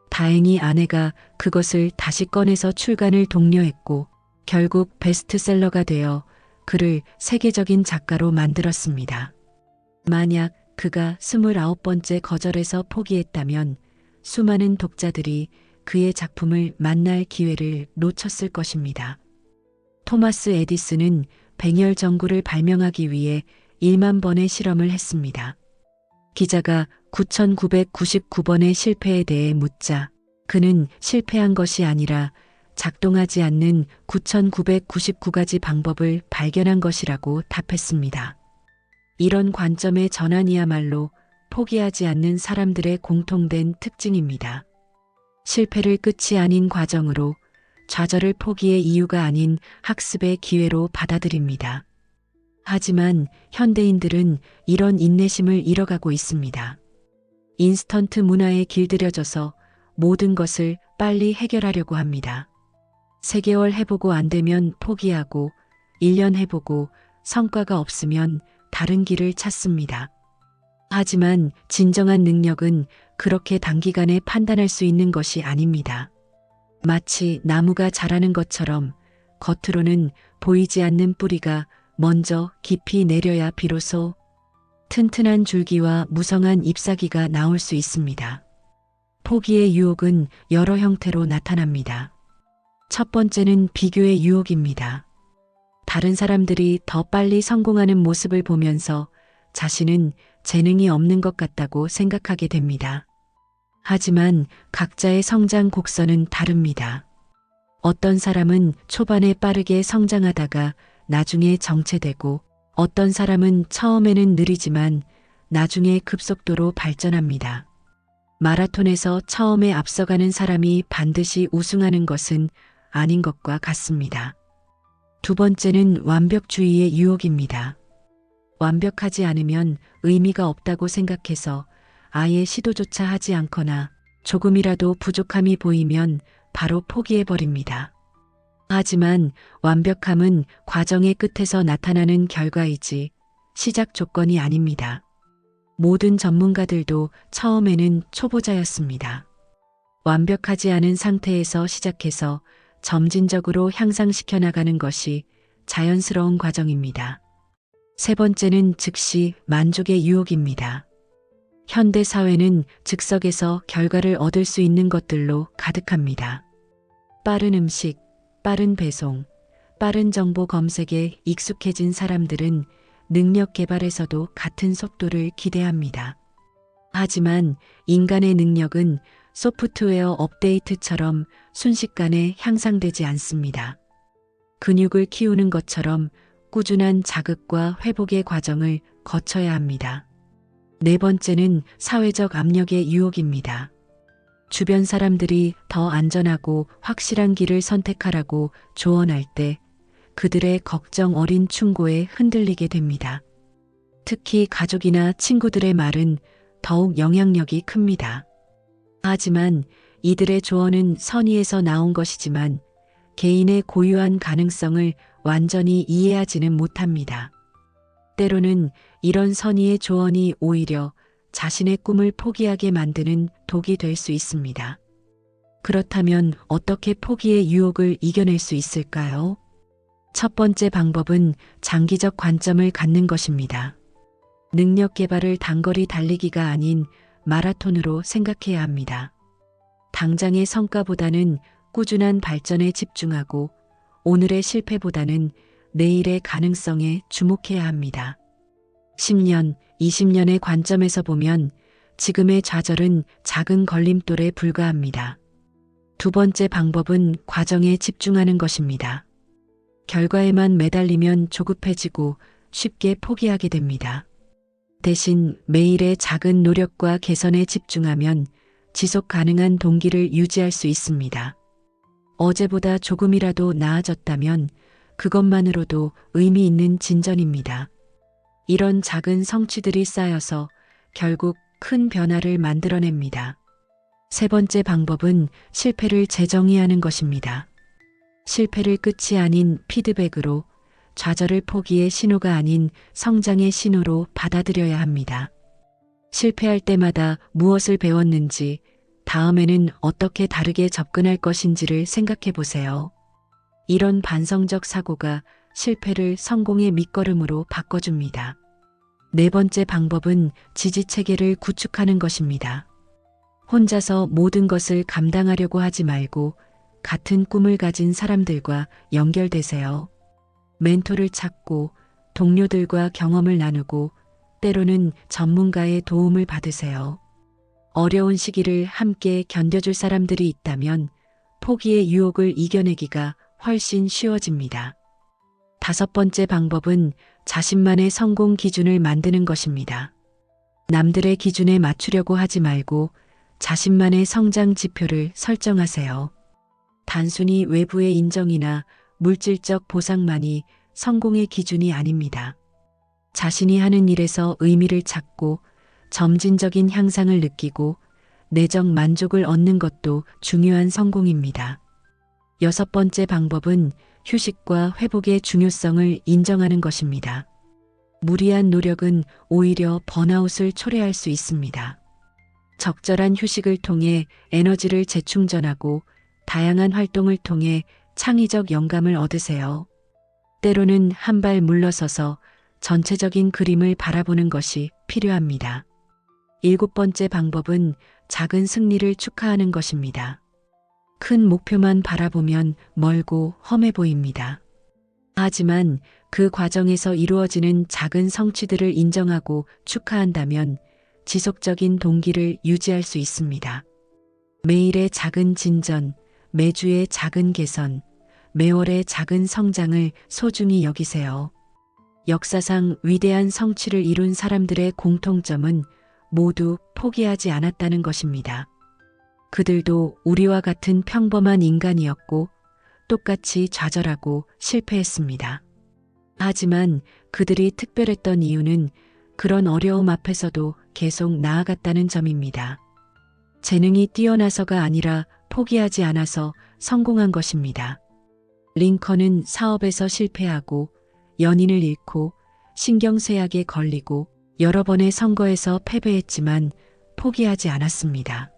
다행히 아내가 그것을 다시 꺼내서 출간을 독려했고 결국 베스트셀러가 되어 그를 세계적인 작가로 만들었습니다. 만약 그가 29번째 거절에서 포기했다면 수많은 독자들이 그의 작품을 만날 기회를 놓쳤을 것입니다. 토마스 에디슨은 백열 전구를 발명하기 위해 1만 번의 실험을 했습니다. 기자가 9,999번의 실패에 대해 묻자 그는 실패한 것이 아니라 작동하지 않는 9,999가지 방법을 발견한 것이라고 답했습니다. 이런 관점의 전환이야말로 포기하지 않는 사람들의 공통된 특징입니다. 실패를 끝이 아닌 과정으로 좌절을 포기의 이유가 아닌 학습의 기회로 받아들입니다. 하지만 현대인들은 이런 인내심을 잃어가고 있습니다. 인스턴트 문화에 길들여져서 모든 것을 빨리 해결하려고 합니다. 3개월 해보고 안 되면 포기하고 1년 해보고 성과가 없으면 다른 길을 찾습니다. 하지만 진정한 능력은 그렇게 단기간에 판단할 수 있는 것이 아닙니다. 마치 나무가 자라는 것처럼 겉으로는 보이지 않는 뿌리가 먼저 깊이 내려야 비로소 튼튼한 줄기와 무성한 잎사귀가 나올 수 있습니다. 포기의 유혹은 여러 형태로 나타납니다. 첫 번째는 비교의 유혹입니다. 다른 사람들이 더 빨리 성공하는 모습을 보면서 자신은 재능이 없는 것 같다고 생각하게 됩니다. 하지만 각자의 성장 곡선은 다릅니다. 어떤 사람은 초반에 빠르게 성장하다가 나중에 정체되고 어떤 사람은 처음에는 느리지만 나중에 급속도로 발전합니다. 마라톤에서 처음에 앞서가는 사람이 반드시 우승하는 것은 아닌 것과 같습니다. 두 번째는 완벽주의의 유혹입니다. 완벽하지 않으면 의미가 없다고 생각해서 아예 시도조차 하지 않거나 조금이라도 부족함이 보이면 바로 포기해버립니다. 하지만 완벽함은 과정의 끝에서 나타나는 결과이지 시작 조건이 아닙니다. 모든 전문가들도 처음에는 초보자였습니다. 완벽하지 않은 상태에서 시작해서 점진적으로 향상시켜 나가는 것이 자연스러운 과정입니다. 세 번째는 즉시 만족의 유혹입니다. 현대 사회는 즉석에서 결과를 얻을 수 있는 것들로 가득합니다. 빠른 음식, 빠른 배송, 빠른 정보 검색에 익숙해진 사람들은 능력 개발에서도 같은 속도를 기대합니다. 하지만 인간의 능력은 소프트웨어 업데이트처럼 순식간에 향상되지 않습니다. 근육을 키우는 것처럼 꾸준한 자극과 회복의 과정을 거쳐야 합니다. 네 번째는 사회적 압력의 유혹입니다. 주변 사람들이 더 안전하고 확실한 길을 선택하라고 조언할 때 그들의 걱정 어린 충고에 흔들리게 됩니다. 특히 가족이나 친구들의 말은 더욱 영향력이 큽니다. 하지만 이들의 조언은 선의에서 나온 것이지만 개인의 고유한 가능성을 완전히 이해하지는 못합니다. 때로는 이런 선의의 조언이 오히려 자신의 꿈을 포기하게 만드는 독이 될 수 있습니다. 그렇다면 어떻게 포기의 유혹을 이겨낼 수 있을까요? 첫 번째 방법은 장기적 관점을 갖는 것입니다. 능력 개발을 단거리 달리기가 아닌 마라톤으로 생각해야 합니다. 당장의 성과보다는 꾸준한 발전에 집중하고 오늘의 실패보다는 내일의 가능성에 주목해야 합니다. 10년, 20년의 관점에서 보면 지금의 좌절은 작은 걸림돌에 불과합니다. 두 번째 방법은 과정에 집중하는 것입니다. 결과에만 매달리면 조급해지고 쉽게 포기하게 됩니다. 대신 매일의 작은 노력과 개선에 집중하면 지속 가능한 동기를 유지할 수 있습니다. 어제보다 조금이라도 나아졌다면 그것만으로도 의미 있는 진전입니다. 이런 작은 성취들이 쌓여서 결국 큰 변화를 만들어냅니다. 세 번째 방법은 실패를 재정의하는 것입니다. 실패를 끝이 아닌 피드백으로, 좌절을 포기의 신호가 아닌 성장의 신호로 받아들여야 합니다. 실패할 때마다 무엇을 배웠는지, 다음에는 어떻게 다르게 접근할 것인지를 생각해 보세요. 이런 반성적 사고가 실패를 성공의 밑거름으로 바꿔줍니다. 네 번째 방법은 지지 체계를 구축하는 것입니다. 혼자서 모든 것을 감당하려고 하지 말고 같은 꿈을 가진 사람들과 연결되세요. 멘토를 찾고 동료들과 경험을 나누고 때로는 전문가의 도움을 받으세요. 어려운 시기를 함께 견뎌줄 사람들이 있다면 포기의 유혹을 이겨내기가 훨씬 쉬워집니다. 다섯 번째 방법은 자신만의 성공 기준을 만드는 것입니다. 남들의 기준에 맞추려고 하지 말고 자신만의 성장 지표를 설정하세요. 단순히 외부의 인정이나 물질적 보상만이 성공의 기준이 아닙니다. 자신이 하는 일에서 의미를 찾고 점진적인 향상을 느끼고 내적 만족을 얻는 것도 중요한 성공입니다. 여섯 번째 방법은 휴식과 회복의 중요성을 인정하는 것입니다. 무리한 노력은 오히려 번아웃을 초래할 수 있습니다. 적절한 휴식을 통해 에너지를 재충전하고 다양한 활동을 통해 창의적 영감을 얻으세요. 때로는 한 발 물러서서 전체적인 그림을 바라보는 것이 필요합니다. 일곱 번째 방법은 작은 승리를 축하하는 것입니다. 큰 목표만 바라보면 멀고 험해 보입니다. 하지만 그 과정에서 이루어지는 작은 성취들을 인정하고 축하한다면 지속적인 동기를 유지할 수 있습니다. 매일의 작은 진전, 매주의 작은 개선, 매월의 작은 성장을 소중히 여기세요. 역사상 위대한 성취를 이룬 사람들의 공통점은 모두 포기하지 않았다는 것입니다. 그들도 우리와 같은 평범한 인간이었고 똑같이 좌절하고 실패했습니다. 하지만 그들이 특별했던 이유는 그런 어려움 앞에서도 계속 나아갔다는 점입니다. 재능이 뛰어나서가 아니라 포기하지 않아서 성공한 것입니다. 링컨은 사업에서 실패하고 연인을 잃고 신경쇠약에 걸리고 여러 번의 선거에서 패배했지만 포기하지 않았습니다.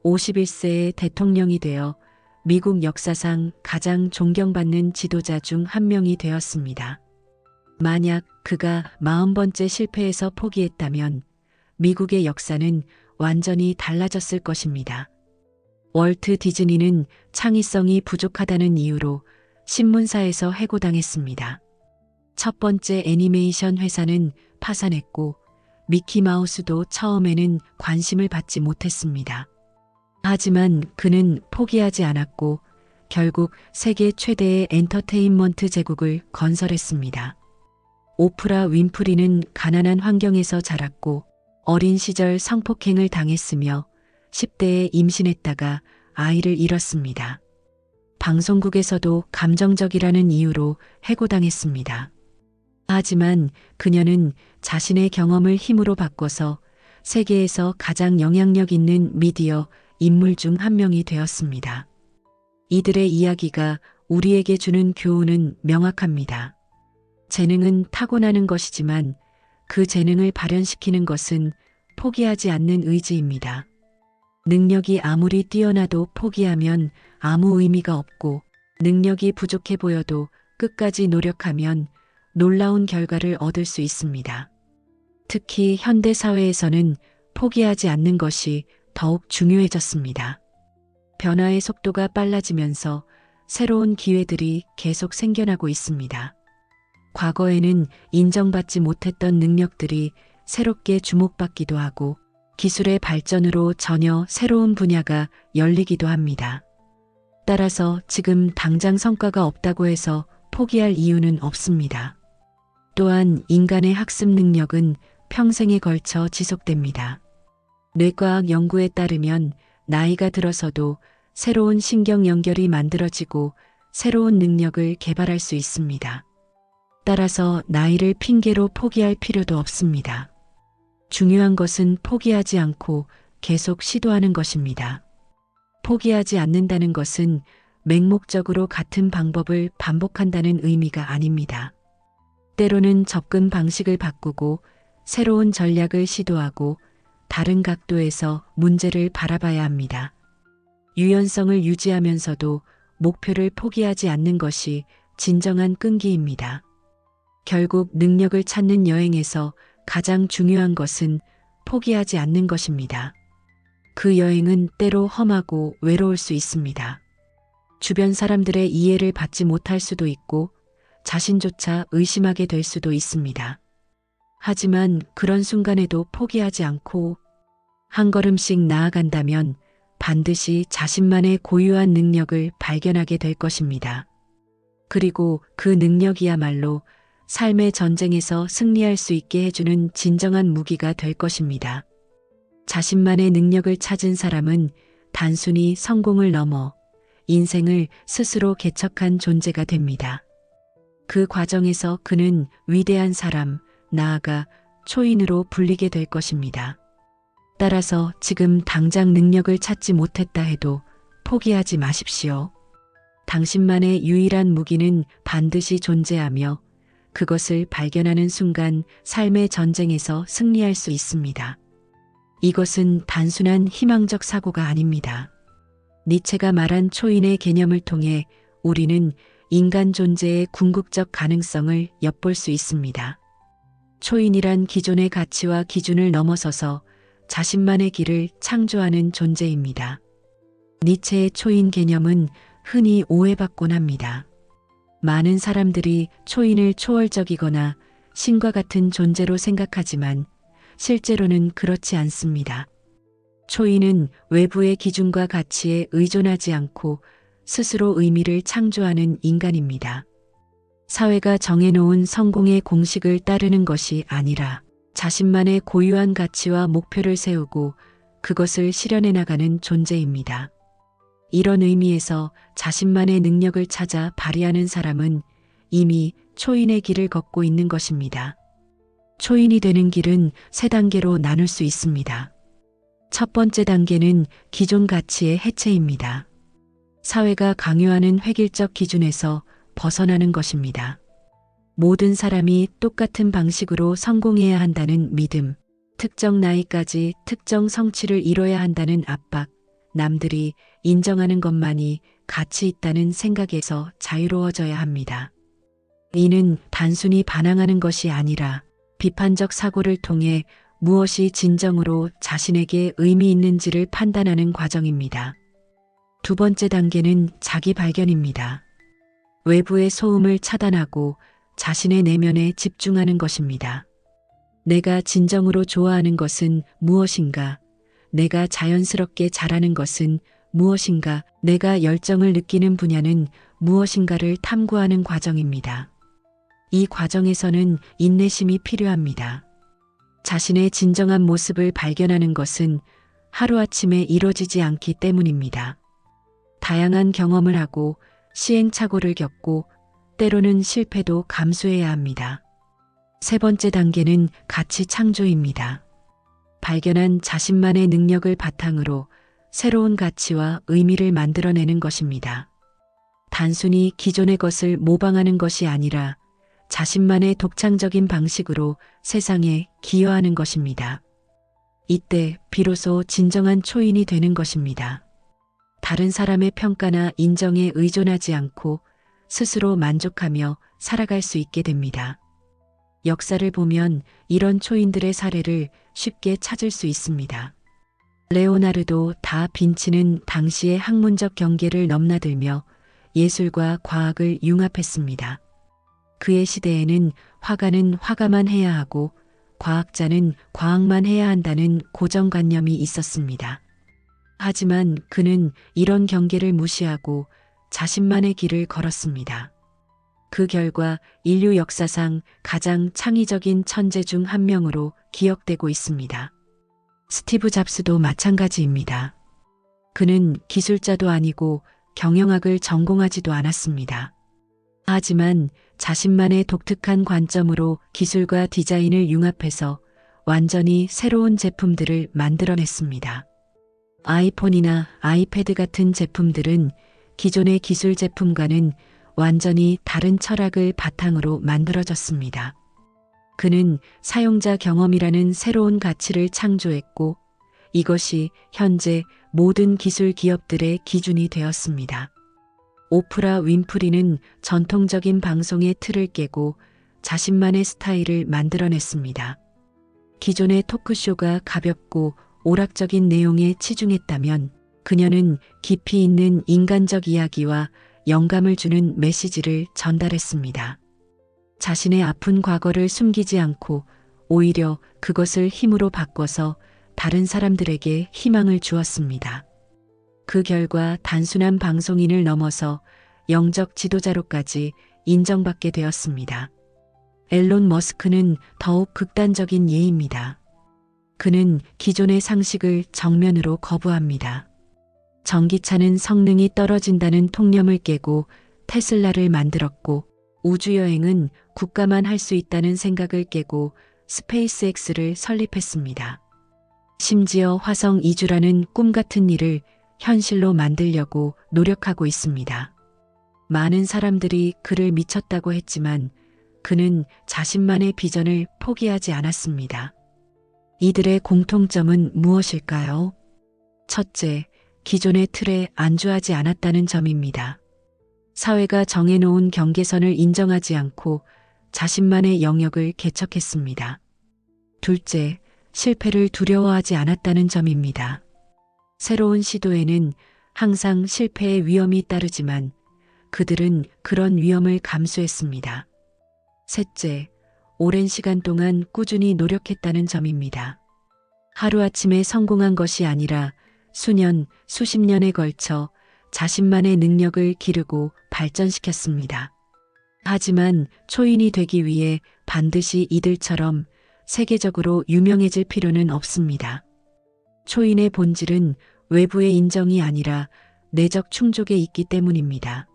51세에 대통령이 되어 미국 역사상 가장 존경받는 지도자 중 한 명이 되었습니다. 만약 그가 40번째 실패에서 포기했다면 미국의 역사는 완전히 달라졌을 것입니다. 월트 디즈니는 창의성이 부족하다는 이유로 신문사에서 해고당했습니다. 첫 번째 애니메이션 회사는 파산했고 미키마우스도 처음에는 관심을 받지 못했습니다. 하지만 그는 포기하지 않았고 결국 세계 최대의 엔터테인먼트 제국을 건설했습니다. 오프라 윈프리는 가난한 환경에서 자랐고 어린 시절 성폭행을 당했으며 10대에 임신했다가 아이를 잃었습니다. 방송국에서도 감정적이라는 이유로 해고당했습니다. 하지만 그녀는 자신의 경험을 힘으로 바꿔서 세계에서 가장 영향력 있는 미디어 인물 중 한 명이 되었습니다. 이들의 이야기가 우리에게 주는 교훈은 명확합니다. 재능은 타고나는 것이지만 그 재능을 발현시키는 것은 포기하지 않는 의지입니다. 능력이 아무리 뛰어나도 포기하면 아무 의미가 없고 능력이 부족해 보여도 끝까지 노력하면 놀라운 결과를 얻을 수 있습니다. 특히 현대 사회에서는 포기하지 않는 것이 더욱 중요해졌습니다. 변화의 속도가 빨라지면서 새로운 기회들이 계속 생겨나고 있습니다. 과거에는 인정받지 못했던 능력들이 새롭게 주목받기도 하고 기술의 발전으로 전혀 새로운 분야가 열리기도 합니다. 따라서 지금 당장 성과가 없다고 해서 포기할 이유는 없습니다. 또한 인간의 학습 능력은 평생에 걸쳐 지속됩니다. 뇌과학 연구에 따르면 나이가 들어서도 새로운 신경 연결이 만들어지고 새로운 능력을 개발할 수 있습니다. 따라서 나이를 핑계로 포기할 필요도 없습니다. 중요한 것은 포기하지 않고 계속 시도하는 것입니다. 포기하지 않는다는 것은 맹목적으로 같은 방법을 반복한다는 의미가 아닙니다. 때로는 접근 방식을 바꾸고 새로운 전략을 시도하고 다른 각도에서 문제를 바라봐야 합니다. 유연성을 유지하면서도 목표를 포기하지 않는 것이 진정한 끈기입니다. 결국 능력을 찾는 여행에서 가장 중요한 것은 포기하지 않는 것입니다. 그 여행은 때로 험하고 외로울 수 있습니다. 주변 사람들의 이해를 받지 못할 수도 있고 자신조차 의심하게 될 수도 있습니다. 하지만 그런 순간에도 포기하지 않고 한 걸음씩 나아간다면 반드시 자신만의 고유한 능력을 발견하게 될 것입니다. 그리고 그 능력이야말로 삶의 전쟁에서 승리할 수 있게 해주는 진정한 무기가 될 것입니다. 자신만의 능력을 찾은 사람은 단순히 성공을 넘어 인생을 스스로 개척한 존재가 됩니다. 그 과정에서 그는 위대한 사람, 나아가 초인으로 불리게 될 것입니다. 따라서 지금 당장 능력을 찾지 못했다 해도 포기하지 마십시오. 당신만의 유일한 무기는 반드시 존재하며 그것을 발견하는 순간 삶의 전쟁에서 승리할 수 있습니다. 이것은 단순한 희망적 사고가 아닙니다. 니체가 말한 초인의 개념을 통해 우리는 인간 존재의 궁극적 가능성을 엿볼 수 있습니다. 초인이란 기존의 가치와 기준을 넘어서서 자신만의 길을 창조하는 존재입니다. 니체의 초인 개념은 흔히 오해받곤 합니다. 많은 사람들이 초인을 초월적이거나 신과 같은 존재로 생각하지만 실제로는 그렇지 않습니다. 초인은 외부의 기준과 가치에 의존하지 않고 스스로 의미를 창조하는 인간입니다. 사회가 정해놓은 성공의 공식을 따르는 것이 아니라 자신만의 고유한 가치와 목표를 세우고 그것을 실현해 나가는 존재입니다. 이런 의미에서 자신만의 능력을 찾아 발휘하는 사람은 이미 초인의 길을 걷고 있는 것입니다. 초인이 되는 길은 3단계로 나눌 수 있습니다. 첫 번째 단계는 기존 가치의 해체입니다. 사회가 강요하는 획일적 기준에서 벗어나는 것입니다. 모든 사람이 똑같은 방식으로 성공해야 한다는 믿음, 특정 나이까지 특정 성취를 이뤄야 한다는 압박, 남들이 인정하는 것만이 가치 있다는 생각에서 자유로워져야 합니다. 이는 단순히 반항하는 것이 아니라 비판적 사고를 통해 무엇이 진정으로 자신에게 의미 있는지를 판단하는 과정입니다. 두 번째 단계는 자기 발견입니다. 외부의 소음을 차단하고 자신의 내면에 집중하는 것입니다. 내가 진정으로 좋아하는 것은 무엇인가? 내가 자연스럽게 잘하는 것은 무엇인가? 내가 열정을 느끼는 분야는 무엇인가를 탐구하는 과정입니다. 이 과정에서는 인내심이 필요합니다. 자신의 진정한 모습을 발견하는 것은 하루아침에 이루어지지 않기 때문입니다. 다양한 경험을 하고 시행착오를 겪고 때로는 실패도 감수해야 합니다. 세 번째 단계는 가치 창조입니다. 발견한 자신만의 능력을 바탕으로 새로운 가치와 의미를 만들어내는 것입니다. 단순히 기존의 것을 모방하는 것이 아니라 자신만의 독창적인 방식으로 세상에 기여하는 것입니다. 이때 비로소 진정한 초인이 되는 것입니다. 다른 사람의 평가나 인정에 의존하지 않고 스스로 만족하며 살아갈 수 있게 됩니다. 역사를 보면 이런 초인들의 사례를 쉽게 찾을 수 있습니다. 레오나르도 다 빈치는 당시의 학문적 경계를 넘나들며 예술과 과학을 융합했습니다. 그의 시대에는 화가는 화가만 해야 하고 과학자는 과학만 해야 한다는 고정관념이 있었습니다. 하지만 그는 이런 경계를 무시하고 자신만의 길을 걸었습니다. 그 결과 인류 역사상 가장 창의적인 천재 중 한 명으로 기억되고 있습니다. 스티브 잡스도 마찬가지입니다. 그는 기술자도 아니고 경영학을 전공하지도 않았습니다. 하지만 자신만의 독특한 관점으로 기술과 디자인을 융합해서 완전히 새로운 제품들을 만들어냈습니다. 아이폰이나 아이패드 같은 제품들은 기존의 기술 제품과는 완전히 다른 철학을 바탕으로 만들어졌습니다. 그는 사용자 경험이라는 새로운 가치를 창조했고 이것이 현재 모든 기술 기업들의 기준이 되었습니다. 오프라 윈프리는 전통적인 방송의 틀을 깨고 자신만의 스타일을 만들어냈습니다. 기존의 토크쇼가 가볍고 오락적인 내용에 치중했다면 그녀는 깊이 있는 인간적 이야기와 영감을 주는 메시지를 전달했습니다. 자신의 아픈 과거를 숨기지 않고 오히려 그것을 힘으로 바꿔서 다른 사람들에게 희망을 주었습니다. 그 결과 단순한 방송인을 넘어서 영적 지도자로까지 인정받게 되었습니다. 앨런 머스크는 더욱 극단적인 예입니다. 그는 기존의 상식을 정면으로 거부합니다. 전기차는 성능이 떨어진다는 통념을 깨고 테슬라를 만들었고 우주여행은 국가만 할 수 있다는 생각을 깨고 스페이스X를 설립했습니다. 심지어 화성 이주라는 꿈 같은 일을 현실로 만들려고 노력하고 있습니다. 많은 사람들이 그를 미쳤다고 했지만 그는 자신만의 비전을 포기하지 않았습니다. 이들의 공통점은 무엇일까요? 첫째, 기존의 틀에 안주하지 않았다는 점입니다. 사회가 정해놓은 경계선을 인정하지 않고 자신만의 영역을 개척했습니다. 둘째, 실패를 두려워하지 않았다는 점입니다. 새로운 시도에는 항상 실패의 위험이 따르지만 그들은 그런 위험을 감수했습니다. 셋째, 오랜 시간 동안 꾸준히 노력했다는 점입니다. 하루아침에 성공한 것이 아니라 수년, 수십 년에 걸쳐 자신만의 능력을 기르고 발전시켰습니다. 하지만 초인이 되기 위해 반드시 이들처럼 세계적으로 유명해질 필요는 없습니다. 초인의 본질은 외부의 인정이 아니라 내적 충족에 있기 때문입니다.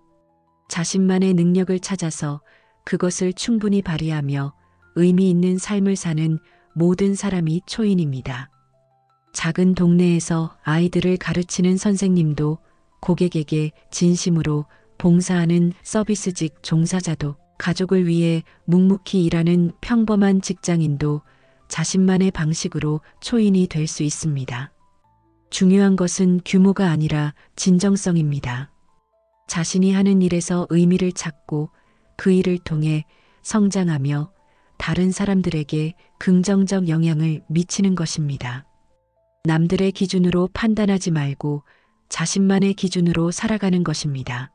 자신만의 능력을 찾아서 그것을 충분히 발휘하며 의미 있는 삶을 사는 모든 사람이 초인입니다. 작은 동네에서 아이들을 가르치는 선생님도 고객에게 진심으로 봉사하는 서비스직 종사자도 가족을 위해 묵묵히 일하는 평범한 직장인도 자신만의 방식으로 초인이 될 수 있습니다. 중요한 것은 규모가 아니라 진정성입니다. 자신이 하는 일에서 의미를 찾고 그 일을 통해 성장하며 다른 사람들에게 긍정적 영향을 미치는 것입니다. 남들의 기준으로 판단하지 말고 자신만의 기준으로 살아가는 것입니다.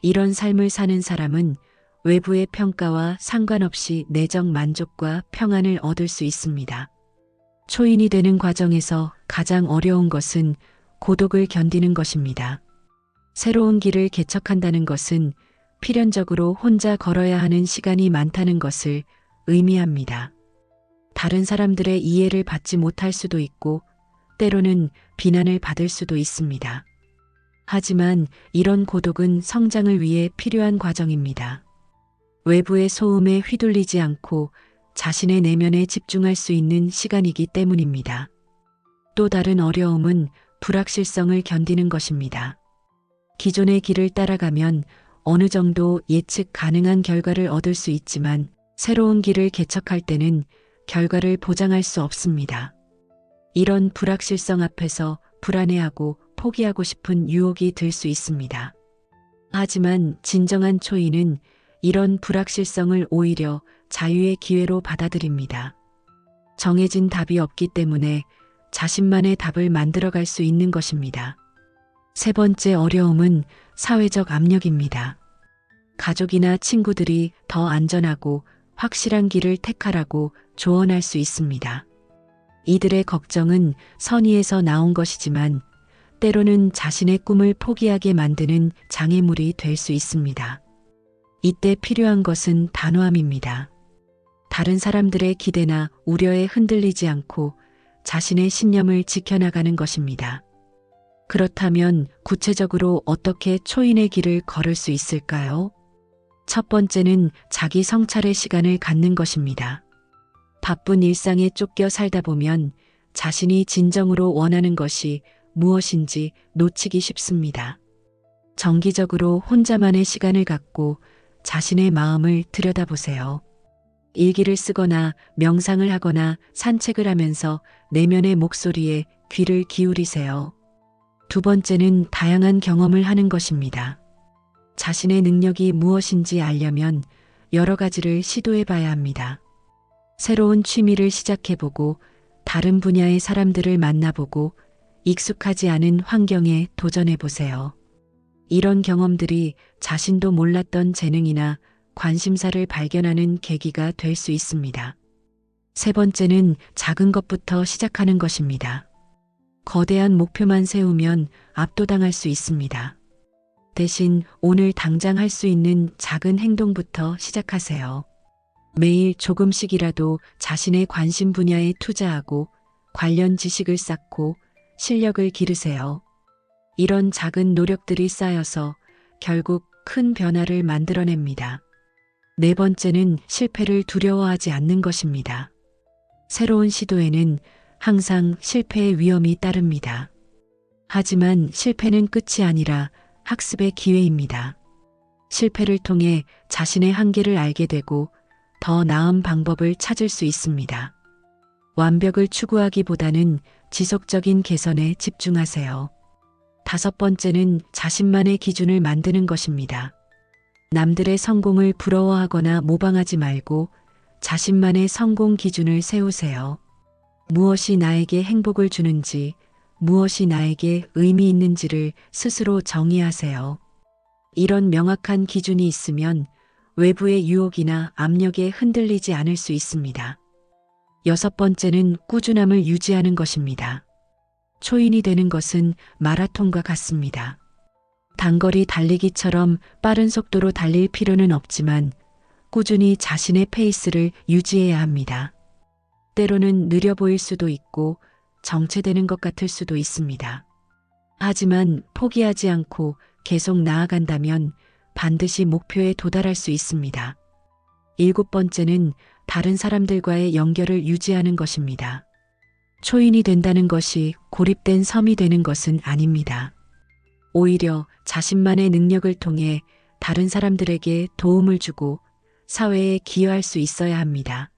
이런 삶을 사는 사람은 외부의 평가와 상관없이 내적 만족과 평안을 얻을 수 있습니다. 초인이 되는 과정에서 가장 어려운 것은 고독을 견디는 것입니다. 새로운 길을 개척한다는 것은 필연적으로 혼자 걸어야 하는 시간이 많다는 것을 의미합니다. 다른 사람들의 이해를 받지 못할 수도 있고 때로는 비난을 받을 수도 있습니다. 하지만 이런 고독은 성장을 위해 필요한 과정입니다. 외부의 소음에 휘둘리지 않고 자신의 내면에 집중할 수 있는 시간이기 때문입니다. 또 다른 어려움은 불확실성을 견디는 것입니다. 기존의 길을 따라가면 어느 정도 예측 가능한 결과를 얻을 수 있지만 새로운 길을 개척할 때는 결과를 보장할 수 없습니다. 이런 불확실성 앞에서 불안해하고 포기하고 싶은 유혹이 들 수 있습니다. 하지만 진정한 초인은 이런 불확실성을 오히려 자유의 기회로 받아들입니다. 정해진 답이 없기 때문에 자신만의 답을 만들어갈 수 있는 것입니다. 세 번째 어려움은 사회적 압력입니다. 가족이나 친구들이 더 안전하고 확실한 길을 택하라고 조언할 수 있습니다. 이들의 걱정은 선의에서 나온 것이지만 때로는 자신의 꿈을 포기하게 만드는 장애물이 될 수 있습니다. 이때 필요한 것은 단호함입니다. 다른 사람들의 기대나 우려에 흔들리지 않고 자신의 신념을 지켜나가는 것입니다. 그렇다면 구체적으로 어떻게 초인의 길을 걸을 수 있을까요? 첫 번째는 자기 성찰의 시간을 갖는 것입니다. 바쁜 일상에 쫓겨 살다 보면 자신이 진정으로 원하는 것이 무엇인지 놓치기 쉽습니다. 정기적으로 혼자만의 시간을 갖고 자신의 마음을 들여다보세요. 일기를 쓰거나 명상을 하거나 산책을 하면서 내면의 목소리에 귀를 기울이세요. 두 번째는 다양한 경험을 하는 것입니다. 자신의 능력이 무엇인지 알려면 여러 가지를 시도해 봐야 합니다. 새로운 취미를 시작해보고 다른 분야의 사람들을 만나보고 익숙하지 않은 환경에 도전해보세요. 이런 경험들이 자신도 몰랐던 재능이나 관심사를 발견하는 계기가 될 수 있습니다. 세 번째는 작은 것부터 시작하는 것입니다. 거대한 목표만 세우면 압도당할 수 있습니다. 대신 오늘 당장 할 수 있는 작은 행동부터 시작하세요. 매일 조금씩이라도 자신의 관심 분야에 투자하고 관련 지식을 쌓고 실력을 기르세요. 이런 작은 노력들이 쌓여서 결국 큰 변화를 만들어냅니다. 네 번째는 실패를 두려워하지 않는 것입니다. 새로운 시도에는 항상 실패의 위험이 따릅니다. 하지만 실패는 끝이 아니라 학습의 기회입니다. 실패를 통해 자신의 한계를 알게 되고 더 나은 방법을 찾을 수 있습니다. 완벽을 추구하기보다는 지속적인 개선에 집중하세요. 다섯 번째는 자신만의 기준을 만드는 것입니다. 남들의 성공을 부러워하거나 모방하지 말고 자신만의 성공 기준을 세우세요. 무엇이 나에게 행복을 주는지, 무엇이 나에게 의미 있는지를 스스로 정의하세요. 이런 명확한 기준이 있으면 외부의 유혹이나 압력에 흔들리지 않을 수 있습니다. 여섯 번째는 꾸준함을 유지하는 것입니다. 초인이 되는 것은 마라톤과 같습니다. 단거리 달리기처럼 빠른 속도로 달릴 필요는 없지만 꾸준히 자신의 페이스를 유지해야 합니다. 때로는 느려 보일 수도 있고 정체되는 것 같을 수도 있습니다. 하지만 포기하지 않고 계속 나아간다면 반드시 목표에 도달할 수 있습니다. 일곱 번째는 다른 사람들과의 연결을 유지하는 것입니다. 초인이 된다는 것이 고립된 섬이 되는 것은 아닙니다. 오히려 자신만의 능력을 통해 다른 사람들에게 도움을 주고 사회에 기여할 수 있어야 합니다.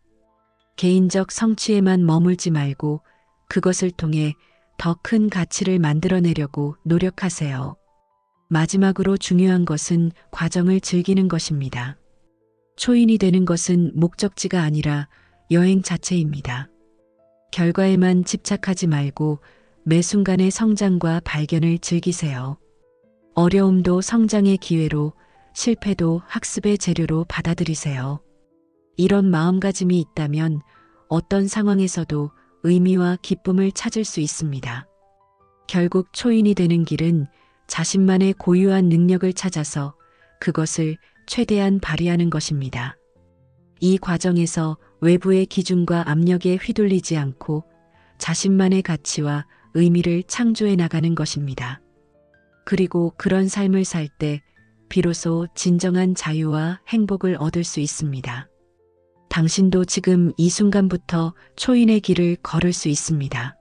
개인적 성취에만 머물지 말고 그것을 통해 더 큰 가치를 만들어내려고 노력하세요. 마지막으로 중요한 것은 과정을 즐기는 것입니다. 초인이 되는 것은 목적지가 아니라 여행 자체입니다. 결과에만 집착하지 말고 매 순간의 성장과 발견을 즐기세요. 어려움도 성장의 기회로, 실패도 학습의 재료로 받아들이세요. 이런 마음가짐이 있다면 어떤 상황에서도 의미와 기쁨을 찾을 수 있습니다. 결국 초인이 되는 길은 자신만의 고유한 능력을 찾아서 그것을 최대한 발휘하는 것입니다. 이 과정에서 외부의 기준과 압력에 휘둘리지 않고 자신만의 가치와 의미를 창조해 나가는 것입니다. 그리고 그런 삶을 살 때 비로소 진정한 자유와 행복을 얻을 수 있습니다. 당신도 지금 이 순간부터 초인의 길을 걸을 수 있습니다.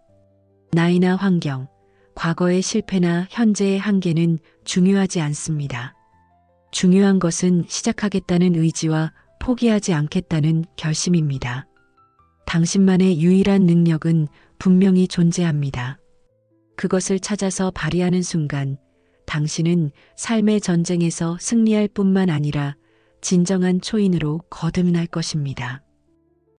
나이나 환경, 과거의 실패나 현재의 한계는 중요하지 않습니다. 중요한 것은 시작하겠다는 의지와 포기하지 않겠다는 결심입니다. 당신만의 유일한 능력은 분명히 존재합니다. 그것을 찾아서 발휘하는 순간 당신은 삶의 전쟁에서 승리할 뿐만 아니라 진정한 초인으로 거듭날 것입니다.